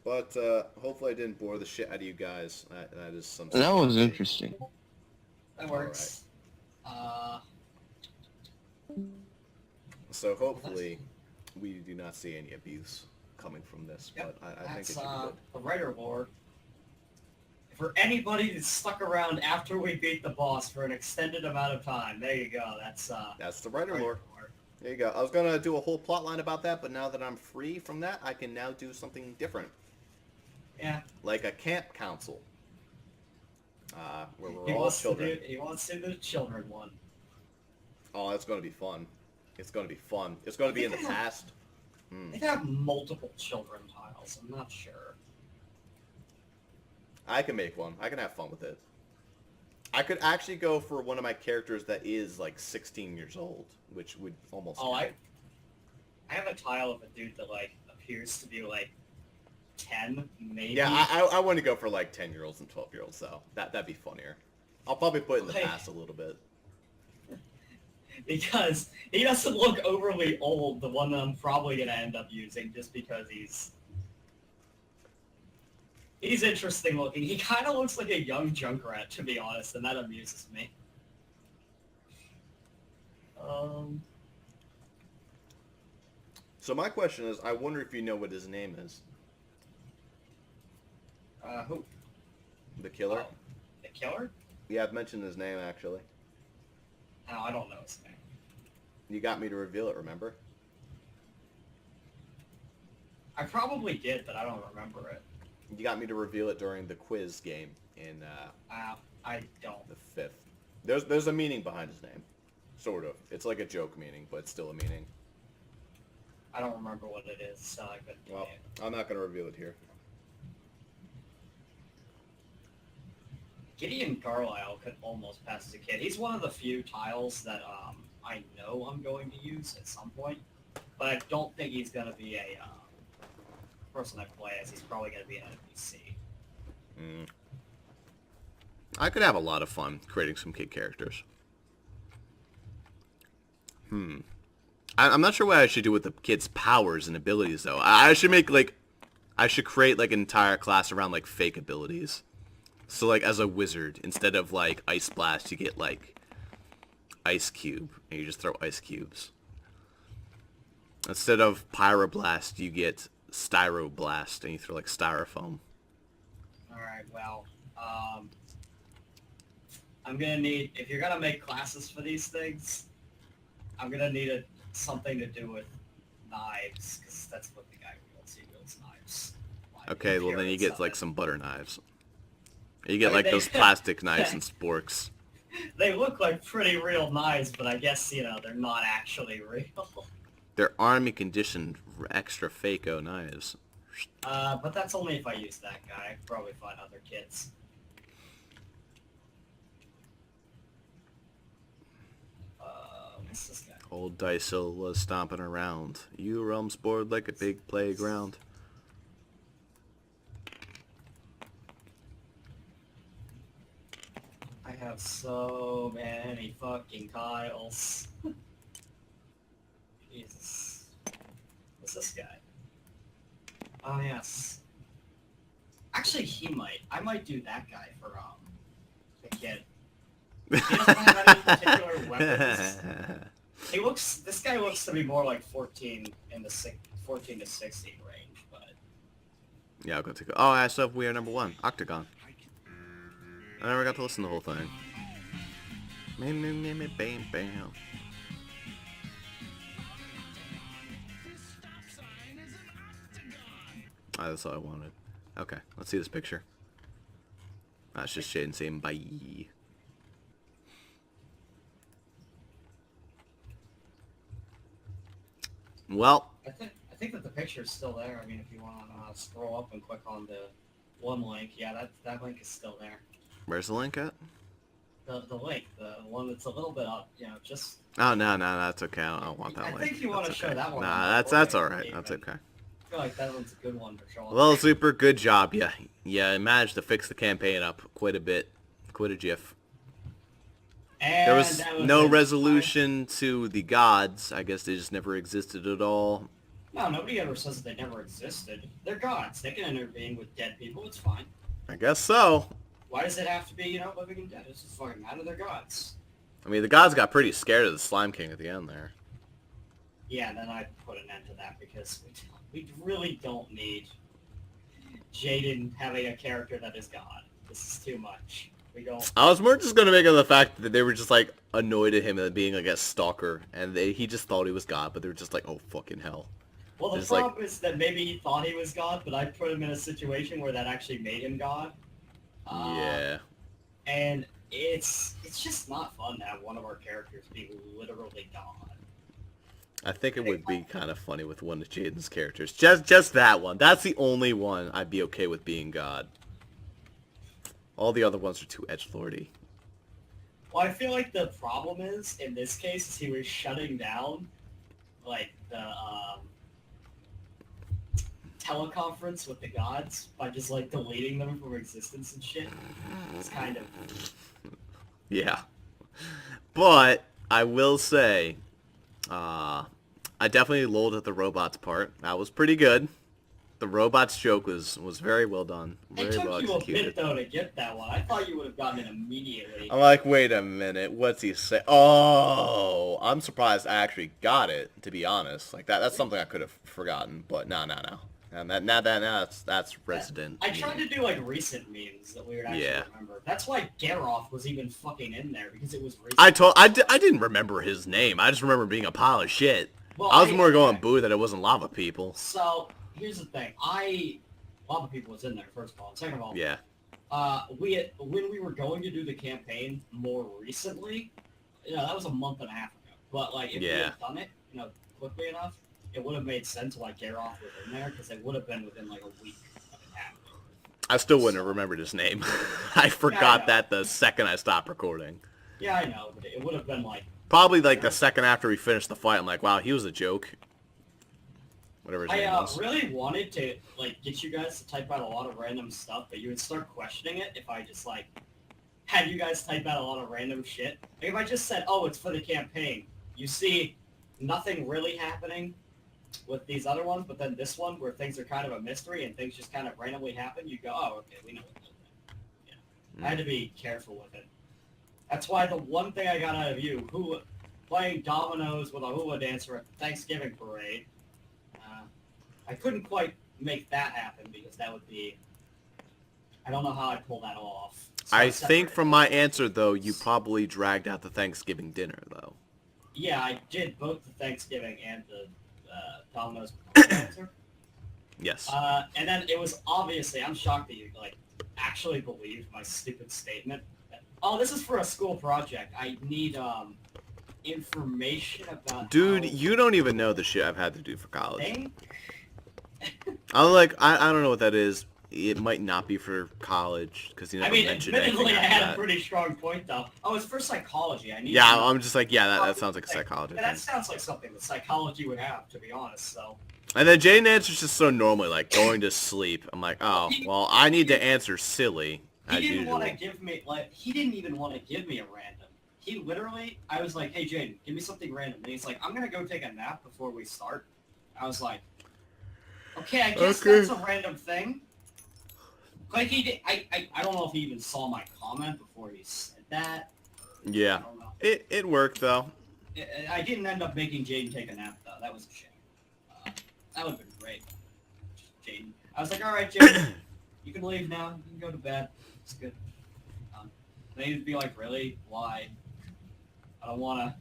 But, hopefully I didn't bore the shit out of you guys. That is some... That was interesting. That works. So hopefully we do not see any abuse coming from this, but I think it should be good. The writer lore. For anybody that's stuck around after we beat the boss for an extended amount of time, there you go. That's the writer lore. There you go. I was going to do a whole plot line about that, but now that I'm free from that, I can now do something different. Yeah. Like a camp council. Where we're all children. He wants to do the children one. Oh, that's going to be fun. It's going to be fun. It's going to be in the past. They have multiple children tiles. I'm not sure. I can make one. I can have fun with it. I could actually go for one of my characters that is like 16 years old, which would almost... Oh, I have a tile of a dude that like appears to be like 10, maybe. Yeah, I want to go for like 10-year-olds and 12-year-olds though. That'd be funnier. I'll probably put it in the past a little bit. Because he doesn't look overly old, the one that I'm probably going to end up using, just because he's interesting looking. He kind of looks like a young Junkrat, to be honest, and that amuses me. So my question is, I wonder if you know what his name is. Who? The killer? The killer? Yeah, I've mentioned his name, actually. No, I don't know his name. You got me to reveal it, remember? I probably did, but I don't remember it. You got me to reveal it during the quiz game in I don't. the 5th. There's a meaning behind his name. Sort of. It's like a joke meaning, but it's still a meaning. I don't remember what it is, so I couldn't Well, tell you. I'm not going to reveal it here. Gideon Carlisle could almost pass as a kid. He's one of the few tiles that I know I'm going to use at some point, but I don't think he's going to be a person I play as. He's probably going to be an NPC. Mm. I could have a lot of fun creating some kid characters. I'm not sure what I should do with the kids' powers and abilities, though. I should create, like, an entire class around, like, fake abilities. So, like, as a wizard, instead of, like, Ice Blast, you get, like, Ice Cube, and you just throw ice cubes. Instead of Pyroblast, you get Styroblast, and you throw, like, styrofoam. Alright, well, I'm going to need, if you're going to make classes for these things, I'm going to need something to do with knives, because that's what the guy wields. He wields knives. Okay, well then you get, like, some butter knives. You get, I mean, like, those plastic knives and sporks. They look like pretty real knives, but I guess, you know, they're not actually real. They're army-conditioned extra fake-o knives. But that's only if I use that guy. I could probably find other kids. What's this guy? Old Dicel was stomping around. Urealms bored like a big playground. I have so many fucking tiles. Jesus. What's this guy? Oh, yes. Actually, I might do that guy for, the kid. He doesn't have any particular weapons. This guy looks to be more like 14 to 16 range, but... Yeah, I'll go take a... Oh, I still have we are number 1, Octagon. I never got to listen to the whole thing. Bam, bam. Oh, that's all I wanted. Okay, let's see this picture. That's just Jaden saying bye. Well, I think that the picture's still there. I mean, if you want to scroll up and click on the one link, yeah, that link is still there. where's the link at? The link, the one that's a little bit up, you know, just... Oh, no, that's okay. I don't want that link. I think you want to show that one. Nah, that's alright. That's okay. I feel like that one's a good one for showing. Well, Zuper, good job. Yeah, managed to fix the campaign up quite a bit. Quite a jiff. And There was no resolution to the gods. I guess they just never existed at all. No, nobody ever says that they never existed. They're gods. They can intervene with dead people. It's fine. I guess so. Why does it have to be, you know, living and dead? It's just fucking matter. They're gods. I mean, the gods got pretty scared of the Slime King at the end there. Yeah, then I put an end to that because we really don't need Jaden having a character that is God. This is too much. We don't... I was more just going to make of the fact that they were just, like, annoyed at him as being, like, a stalker. And he just thought he was God, but they were just like, oh, fucking hell. Well, the It's problem is that maybe he thought he was God, but I put him in a situation where that actually made him God. Yeah. And it's just not fun to have one of our characters be literally God. I think it would be kind of funny with one of Jaden's characters. Just that one. That's the only one I'd be okay with being God. All the other ones are too edgelordy. Well, I feel like the problem is, in this case, is he was shutting down, like, the, teleconference with the gods by just, like, deleting them from existence and shit. It's kind of... Yeah. But, I will say, I definitely lolled at the robots part. That was pretty good. The robots joke was very well done. Very well executed. It took you a bit, though, to get that one. I thought you would have gotten it immediately. I'm like, wait a minute, what's he say? Oh, I'm surprised I actually got it, to be honest. Like, that's something I could have forgotten, but no. And now that's resident. I tried to do like recent memes that we would actually remember. That's why Garoth was even fucking in there because it was recent. I didn't remember his name. I just remember being a pile of shit. Well, I was more going boo that it wasn't Lava People. So here's the thing. Lava People was in there first of all. And second of all, yeah. When we were going to do the campaign more recently, that was a month and a half ago. But like if we had done it, quickly enough, it would have made sense why Garoth was in there, because it would have been within like a week of it happening. I still wouldn't have remembered his name. I forgot that the second I stopped recording. Yeah, I know, but it would have been like... Probably like the second after we finished the fight, I'm like, wow, he was a joke. Whatever his name was. I really wanted to like get you guys to type out a lot of random stuff, but you would start questioning it if I just like had you guys type out a lot of random shit. Like if I just said, oh, it's for the campaign, you see nothing really happening with these other ones, but then this one where things are kind of a mystery and things just kind of randomly happen, you go, oh, okay, we know what they're doing. Yeah. I had to be careful with it. That's why the one thing I got out of you, playing dominoes with a hula dancer at the Thanksgiving parade, I couldn't quite make that happen because that would be... I don't know how I'd pull that off. So I think from my answer, though, you probably dragged out the Thanksgiving dinner, though. Yeah, I did both the Thanksgiving and the dominoes with the dancer. Yes. And then it was obviously... I'm shocked that you actually believed my stupid statement. Oh, this is for a school project. I need information about... Dude, you don't even know the shit I've had to do for college. I'm like, I don't know what that is. It might not be for college because you never mentioned anything. Admittedly, I had a pretty strong point though. Oh, it's for psychology. I'm just like, that sounds like a psychology thing. That sounds like something that psychology would have, to be honest. So. And then Jaden answers just so normally, like going to sleep. I'm like, oh, well, I need to answer silly. He didn't want to give me he didn't even want to give me a random. He literally, I was like, hey Jaden, give me something random. And he's like, I'm gonna go take a nap before we start. I was like, okay, I guess that's a random thing. Like he did, I don't know if he even saw my comment before he said that. Yeah, I don't know. It worked though. I didn't end up making Jaden take a nap though. That was a shame. That would have been great. Jaden, I was like, all right, Jaden, you can leave now. You can go to bed. It's good. Then he'd be like, really? Why? I don't wanna.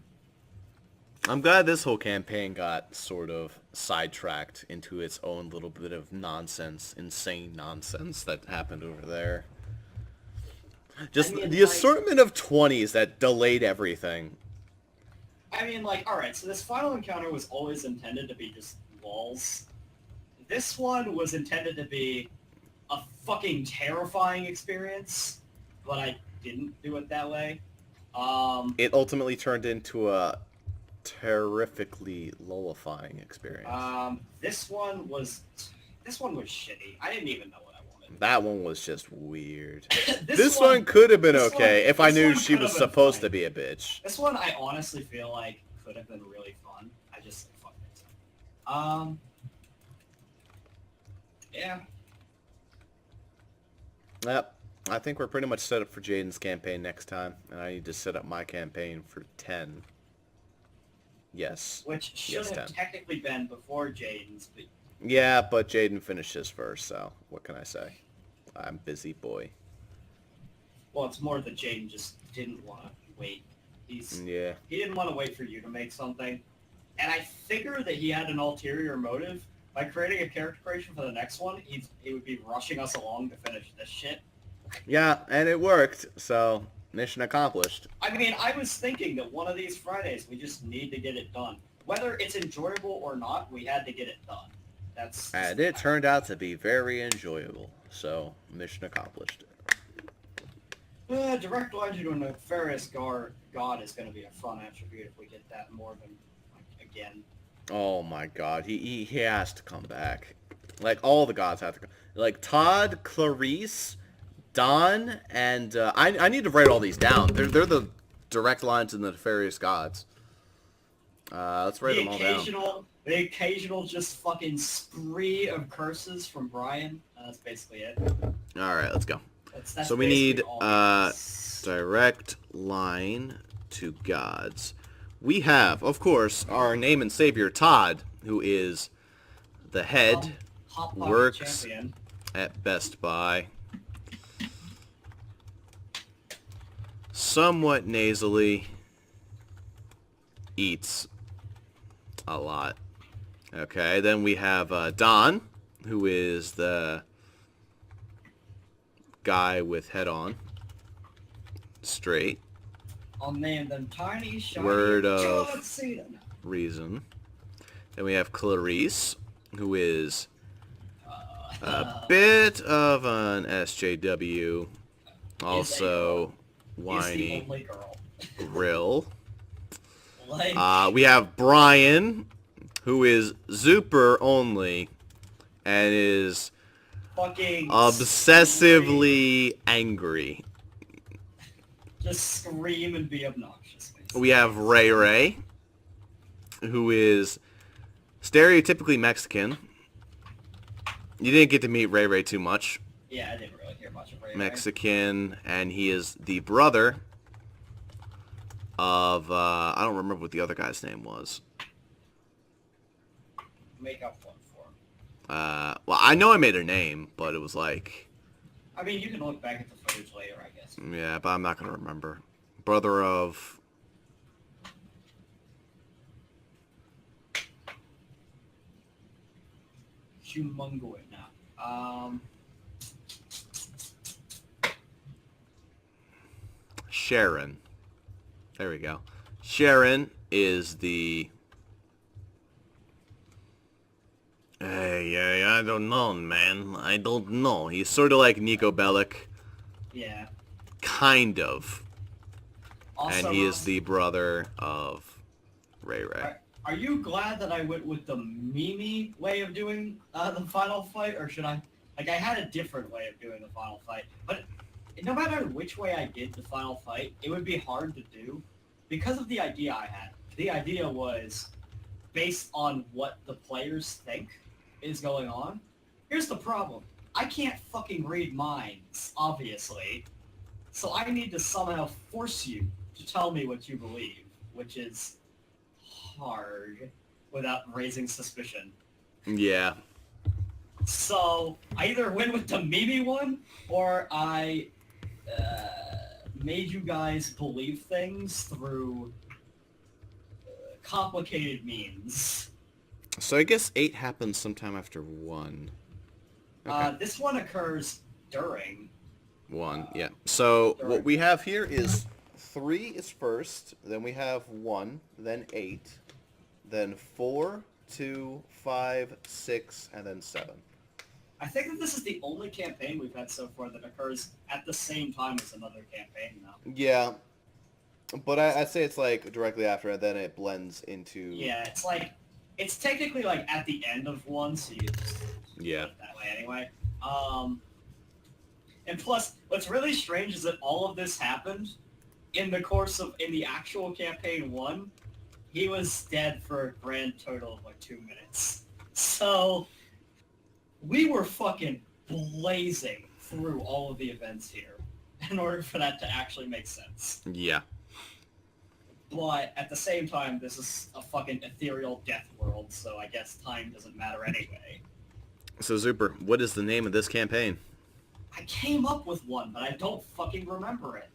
I'm glad this whole campaign got sort of sidetracked into its own little bit of nonsense, insane nonsense that happened over there. Just the assortment of 20s that delayed everything. I mean, alright, so this final encounter was always intended to be just walls. This one was intended to be a fucking terrifying experience, but I didn't do it that way. It ultimately turned into a terrifically lullifying experience. This one was shitty. I didn't even know what I wanted. That one was just weird. this one could have been okay if I knew she was supposed to be a bitch. This one I honestly feel like could have been really fun. I just fucked it up. Yeah. Yep. I think we're pretty much set up for Jaden's campaign next time, and I need to set up my campaign for 10. Yes. Which should have technically been before Jaden's. But... Yeah, but Jaden finished his first, so what can I say? I'm busy boy. Well, it's more that Jaden just didn't want to wait. He didn't want to wait for you to make something. And I figure that he had an ulterior motive. By creating a character creation for the next one, he would be rushing us along to finish this shit. Yeah, and it worked, so mission accomplished. I mean, I was thinking that one of these Fridays, we just need to get it done. Whether it's enjoyable or not, we had to get it done. And it turned out to be very enjoyable, so mission accomplished. Direct line to a nefarious god is going to be a fun attribute if we get that more than, again. Oh my god, he has to come back. All the gods have to come. Todd, Clarice, Don, and I need to write all these down. They're the direct lines in the nefarious gods. Let's write them all down. The occasional just fucking spree of curses from Brian. That's basically it. All right, let's go. That's so we need direct line to gods. We have, of course, our name and savior Todd, who is the head Hot Pocket works champion. at Best Buy. Somewhat nasally. Eats a lot. Okay, then we have Don, who is the guy with head on. Straight. I'll name them Tiny, Shiny, Word of John Cena. reason. Then we have Clarice, who is a bit of an SJW. Also whiny. Is the only girl. Grill. Like, We have Brian, who is Zuper only, and is fucking obsessively angry. Just scream and be obnoxious. Basically. We have Ray, who is stereotypically Mexican. You didn't get to meet Ray too much. Yeah, I didn't really hear much of Ray. Mexican, and he is the brother of, I don't remember what the other guy's name was. Make up one for him. Well, I know I made her name, but it was like... I mean, you can look back at the footage later, I guess. Yeah, but I'm not going to remember. Brother of... Humongo it now. Sharon. There we go. Sharon is the... Hey, I don't know, man. I don't know. He's sort of like Nico Bellic. Yeah. Kind of. Also, And he is the brother of Ray. Are you glad that I went with the Mimi way of doing the final fight, or should I... Like, I had a different way of doing the final fight, but no matter which way I did the final fight, it would be hard to do because of the idea I had. The idea was based on what the players think is going on. Here's the problem. I can't fucking read minds, obviously, so I need to somehow force you to tell me what you believe, which is hard without raising suspicion. Yeah. So I either win with the Mimi one, or I made you guys believe things through complicated means. So I guess 8 happens sometime after 1. Okay. This one occurs during. 1, yeah. So during. what we have here is 3 is first, then we have 1, then 8, then 4, 2, 5, 6, and then 7. I think that this is the only campaign we've had so far that occurs at the same time as another campaign now. Yeah. But I'd say it's like directly after, and then it blends into... Yeah, it's like, it's technically like at the end of one, so you just Yeah. do it that way anyway. And plus, what's really strange is that all of this happened in the course of, in the actual campaign 1, he was dead for a grand total of like 2 minutes. So, we were fucking blazing through all of the events here in order for that to actually make sense. Yeah. But at the same time, this is a fucking ethereal death world, so I guess time doesn't matter anyway. So Zuper, what is the name of this campaign? I came up with one, but I don't fucking remember it.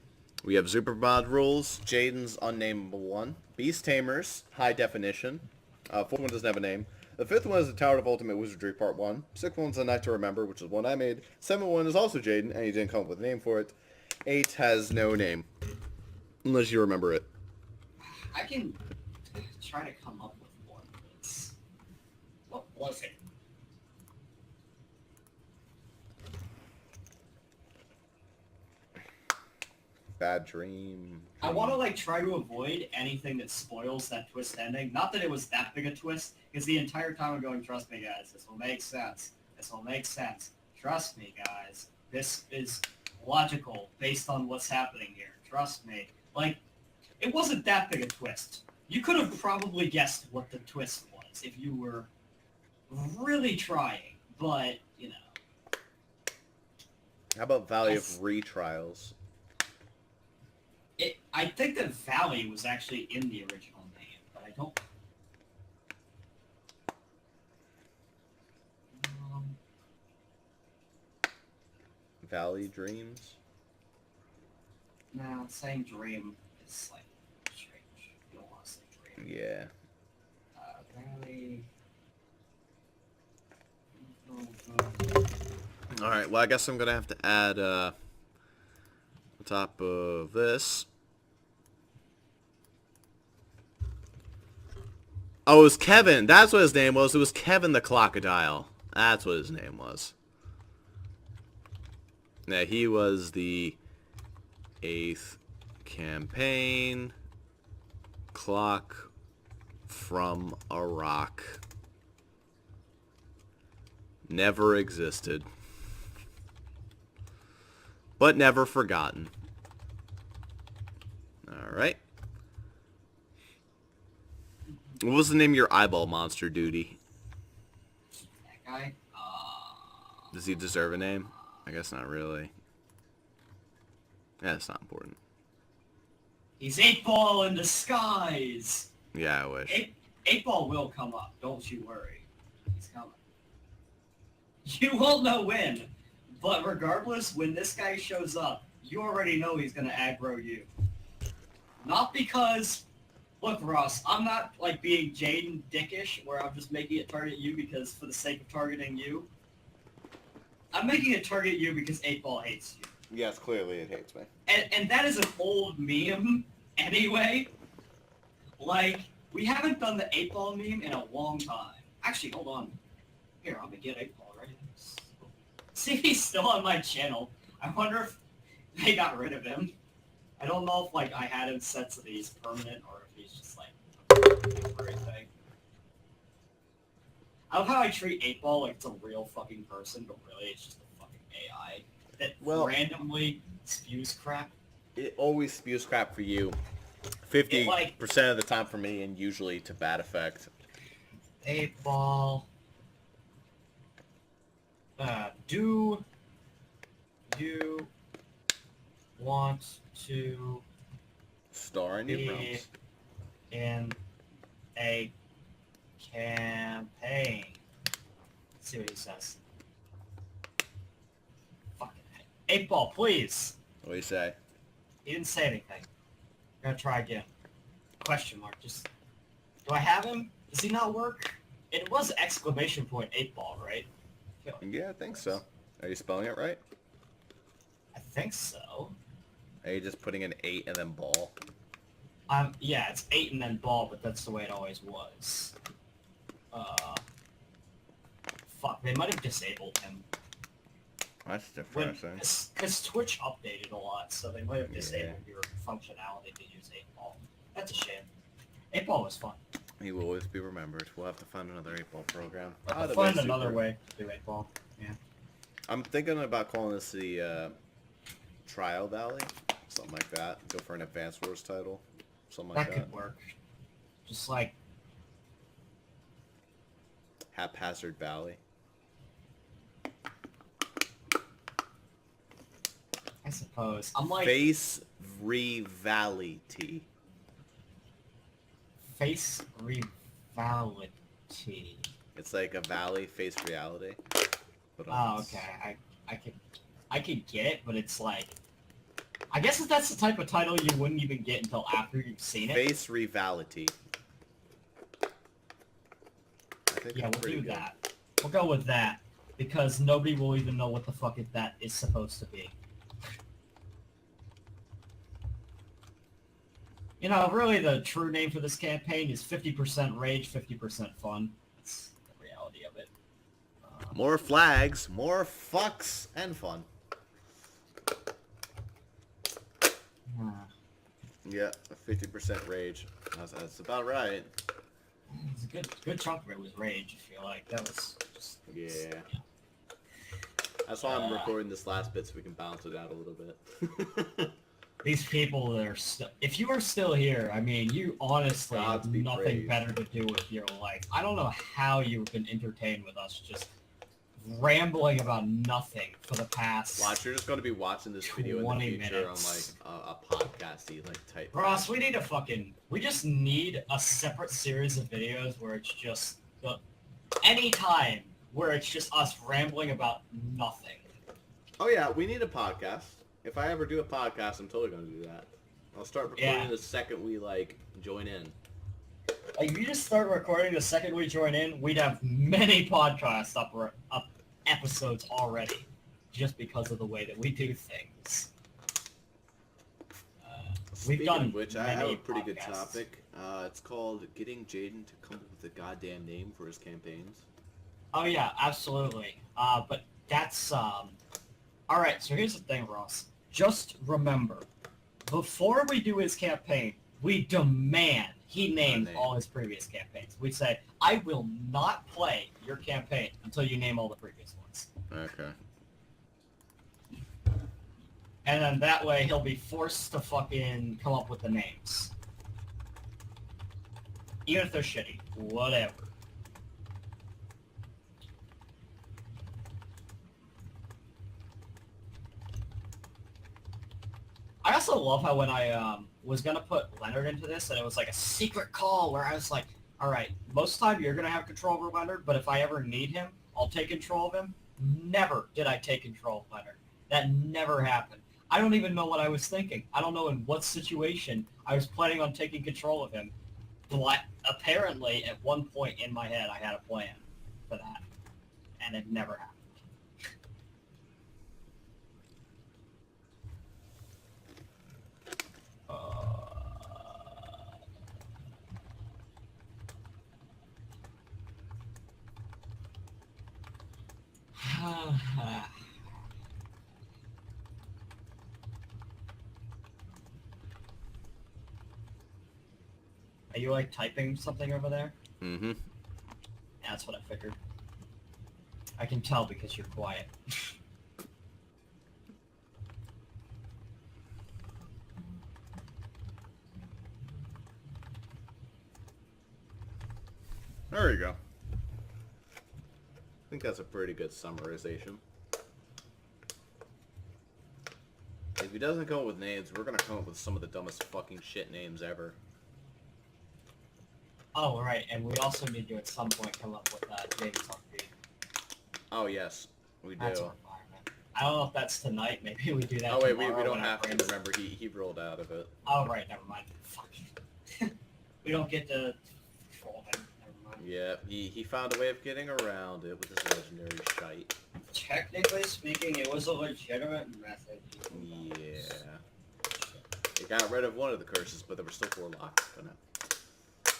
We have Zuper mod rules, Jaden's unnameable one, Beast Tamers, high definition. 4th one doesn't have a name. The 5th one is the Tower of Ultimate Wizardry Part 1. 6th one's A Night to Remember, which is one I made. 7th one is also Jaden, and he didn't come up with a name for it. 8 has no name. Unless you remember it. I can try to come up with one. What was it? Bad Dream. I want to like try to avoid anything that spoils that twist ending. Not that it was that big a twist, because the entire time I'm going, trust me guys, this will make sense. This will make sense. Trust me guys. This is logical based on what's happening here. Trust me. Like, it wasn't that big a twist. You could have probably guessed what the twist was if you were really trying, but, you know. How about Valley of Retrials? I think that Valley was actually in the original name, but I don't... Valley Dreams? No, saying dream is like strange. You don't want to say dream. Yeah. Valley. Alright, well I guess I'm gonna have to add on top of this. Oh, it was Kevin. That's what his name was. It was Kevin the Crocodile. That's what his name was. Yeah, he was the 8th campaign. Clock from a rock. Never existed. But never forgotten. Alright. What was the name of your eyeball monster, Duty? That guy? Does he deserve a name? I guess not really. Yeah, it's not important. He's 8-Ball in disguise! Yeah, I wish. 8-Ball will come up, don't you worry. He's coming. You won't know when, but regardless, when this guy shows up, you already know he's gonna aggro you. Not because... Look, Ross, I'm not, like, being Jaden dickish, where I'm just making it target you because for the sake of targeting you. I'm making it target you because 8-Ball hates you. Yes, clearly it hates me. And that is an old meme, anyway. Like, we haven't done the 8-Ball meme in a long time. Actually, hold on. Here, I'm gonna get 8-Ball right. See if he's still on my channel. I wonder if they got rid of him. I don't know if, like, I had him set so that he's permanent or if he's just, like, a temporary thing. I love how I treat 8-Ball like it's a real fucking person, but really it's just a fucking AI that randomly spews crap. It always spews crap for you. 50% of the time for me, and usually to bad effect. 8-Ball. Do you want to star in Urealms in a campaign? Let's see what he says. Fucking 8-Ball, please. What do you say? He didn't say anything. I'm gonna try again. Question mark. Just do I have him? Does he not work? It was exclamation point 8-Ball, right? Yeah, I think so. Are you spelling it right? I think so. Are you just putting an 8 and then ball? Yeah, it's 8 and then ball, but that's the way it always was. Fuck, they might have disabled him. That's depressing. Because Twitch updated a lot, so they might have disabled your functionality to use 8-Ball. That's a shame. 8-Ball was fun. He will always be remembered. We'll have to find another 8-Ball program. I'll find another way to do 8-Ball. Yeah. I'm thinking about calling this the Trial Valley. Something like that. Go for an Advanced Wars title. Something like that. That could work. Just like... Haphazard Valley. I suppose. I'm like... ReVALLEYty. ReVALLEYty. It's like a valley face reality. But okay. I could get it, but it's like... I guess if that's the type of title you wouldn't even get until after you've seen it. ReVALLEYty. Yeah, we'll do that. We'll go with that. Because nobody will even know what the fuck that is supposed to be. You know, really the true name for this campaign is 50% rage, 50% fun. That's the reality of it. More flags, more fucks, and fun. Yeah, 50% rage. That's about right. It's a good chunk of it was rage, I feel like. That was just... Yeah. That's why I'm recording this last bit so we can balance it out a little bit. These people that are still... If you are still here, I mean, you honestly have nothing better to do with your life. I don't know how you've been entertained with us just rambling about nothing for the past... Watch, you're just going to be watching this video in the future minutes. on like a podcasty like type. Ross, we need a fucking... We just need a separate series of videos where it's just... any time where it's just us rambling about nothing. Oh yeah, we need a podcast. If I ever do a podcast, I'm totally gonna do that. I'll start recording the second we like join in. Like, if you just start recording the second we join in, we'd have many podcasts up episodes already, just because of the way that we do things. Speaking of which, I have a pretty good topic. It's called getting Jaden to come up with a goddamn name for his campaigns. Oh yeah, absolutely. But that's Alright, so here's the thing, Ross. Just remember, before we do his campaign, we demand he names all his previous campaigns. We say, I will not play your campaign until you name all the previous ones. Okay. And then that way he'll be forced to fucking come up with the names. Even if they're shitty. Whatever. I also love how when I was going to put Leonard into this, and it was like a secret call where I was like, alright, most of the time you're going to have control over Leonard, but if I ever need him, I'll take control of him. Never did I take control of Leonard. That never happened. I don't even know what I was thinking. I don't know in what situation I was planning on taking control of him. But apparently, at one point in my head, I had a plan for that. And it never happened. Are you, like, typing something over there? Mm-hmm. Yeah, that's what I figured. I can tell because you're quiet. There you go. I think that's a pretty good summarization. If he doesn't come up with names, we're gonna come up with some of the dumbest fucking shit names ever. Oh, right, and we also need to at some point come up with Jaden's heartbeat. Oh, yes, we do. That's a requirement. I don't know if that's tonight. Maybe we do that Oh, wait, tomorrow we don't when have our to. friends- Remember, he rolled out of it. Oh, right, never mind. Fuck. We don't get to control him. Never mind. Yeah, he found a way of getting around it with his legendary shite. Technically speaking, it was a legitimate method. Yeah. It got rid of one of the curses, but there were still 4 locked. But no.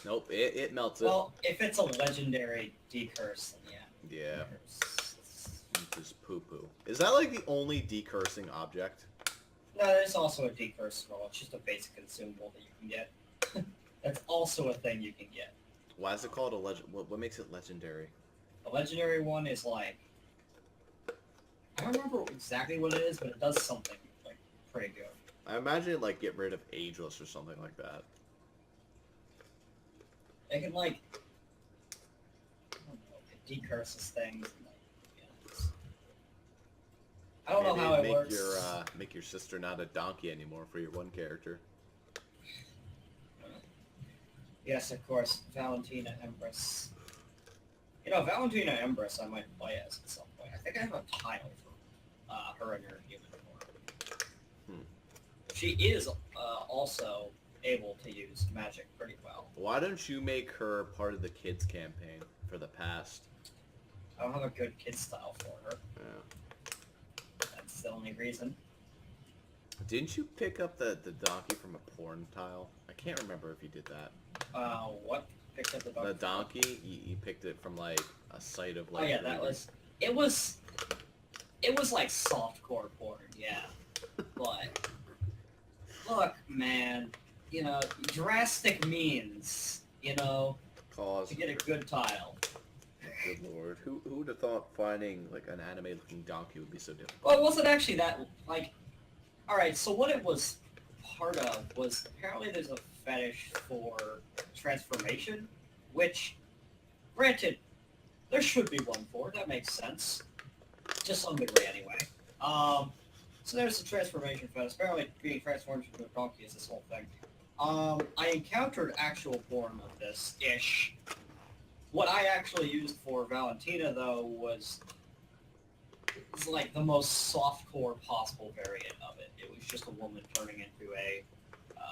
Nope, it melts it. Well, if it's a legendary decurse, then yeah. Yeah. Decurse. Just poo-poo. Is that like the only decursing object? No, there's also a decurse scroll. It's just a basic consumable that you can get. That's also a thing you can get. Why is it called a legend? What makes it legendary? A legendary one is like... I don't remember exactly what it is, but it does something, like, pretty good. I imagine it like get rid of ageless or something like that. It can, like... I don't know, it decurses things. And, like, yeah, I don't know how it works. Make your sister not a donkey anymore for your one character. Yes, of course, Valentina Empress. You know, Valentina Empress I might play as at some point. I think I have a title for her in her human form. She is also able to use magic pretty well. Why don't you make her part of the kids campaign for the past? I don't have a good kid style for her. Yeah. That's the only reason. Didn't you pick up the donkey from a porn tile? I can't remember if you did that. What? Picked up the donkey? The donkey? You picked it from like a site of like... Oh yeah, that was... It was like softcore porn, yeah. But... Look, man, you know, drastic means, you know, Cause. to get a good tile. Good lord. Who would have thought finding like an anime-looking donkey would be so difficult? Well, it wasn't actually that, like... Alright, so what it was part of was apparently there's a fetish for transformation, which, granted, there should be one for. That makes sense. To some degree, anyway. So there's a transformation fetish. Apparently being transformed into a donkey is this whole thing. I encountered actual porn of this-ish. What I actually used for Valentina, though, was was like the most softcore possible variant of it. It was just a woman turning into a.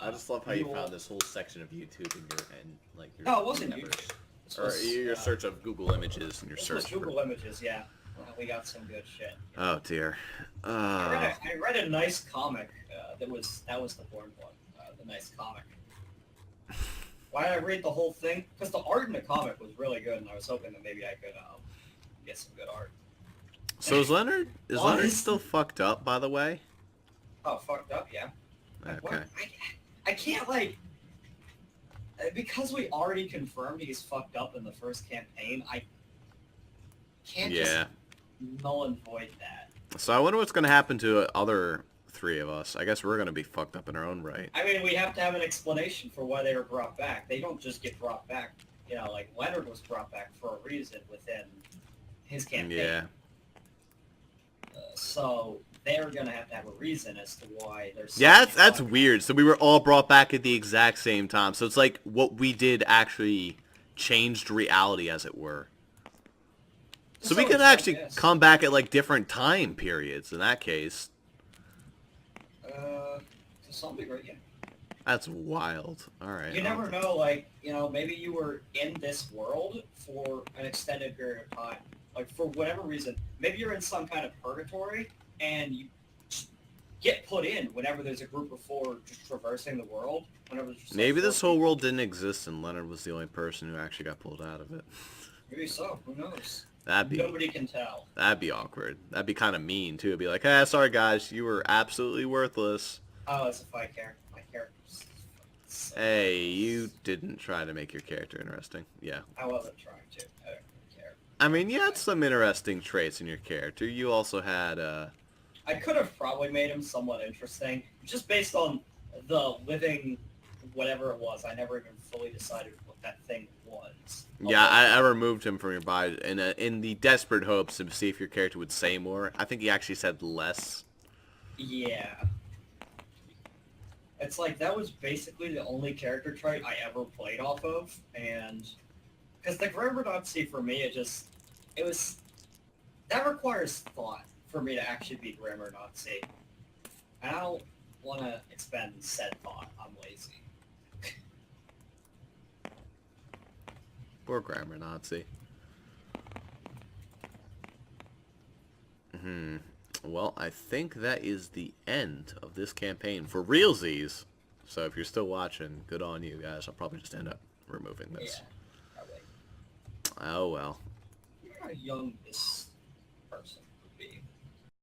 I just love how you mule. found this whole section of YouTube in your like your. No, it wasn't whatever. YouTube. This Or was, your search of Google Images and your This was search. Google Images, yeah. We got some good shit. Oh dear. I read a nice comic. That was the porn one. The nice comic. Why did I read the whole thing? Because the art in the comic was really good, and I was hoping that maybe I could get some good art. So is Leonard What? still fucked up, by the way? Oh, fucked up, yeah. Okay. What? I can't like because we already confirmed he's fucked up in the first campaign. I can't just null and void that. So I wonder what's gonna happen to the other three of us. I guess we're gonna be fucked up in our own right. I mean, we have to have an explanation for why they were brought back. They don't just get brought back. You know, like Leonard was brought back for a reason within his campaign. Yeah. So they're gonna have to have a reason as to why there's. Yeah, that's weird. So we were all brought back at the exact same time. So it's like what we did actually changed reality, as it were. So we can actually come back at like different time periods in that case. To some degree, yeah. That's wild. All right. You never know, like, you know, maybe you were in this world for an extended period of time. Like, for whatever reason, maybe you're in some kind of purgatory, and you just get put in whenever there's a group of four just traversing the world. Whenever there's just Maybe like this whole world didn't exist, and Leonard was the only person who actually got pulled out of it. Maybe so. Who knows? Nobody can tell. That'd be awkward. That'd be kind of mean too. It'd be like, "Ah, sorry guys, you were absolutely worthless." Oh, as if I care. My character's so Hey, you didn't try to make your character interesting. Yeah. I wasn't trying to. I don't really care. I mean, you had some interesting traits in your character. You also had, I could have probably made him somewhat interesting, just based on the living, whatever it was. I never even fully decided what that thing was. Yeah, I removed him from your body in the desperate hopes to see if your character would say more. I think he actually said less. Yeah. It's like, that was basically the only character trait I ever played off of, and... Because the grammar Nazi, for me, it was... That requires thought for me to actually be grammar Nazi. And I don't want to expend said thought. I'm lazy. Poor grammar Nazi. Well, I think that is the end of this campaign for realsies. So if you're still watching, good on you guys. I'll probably just end up removing this. Yeah, probably. Oh well. You're a young person.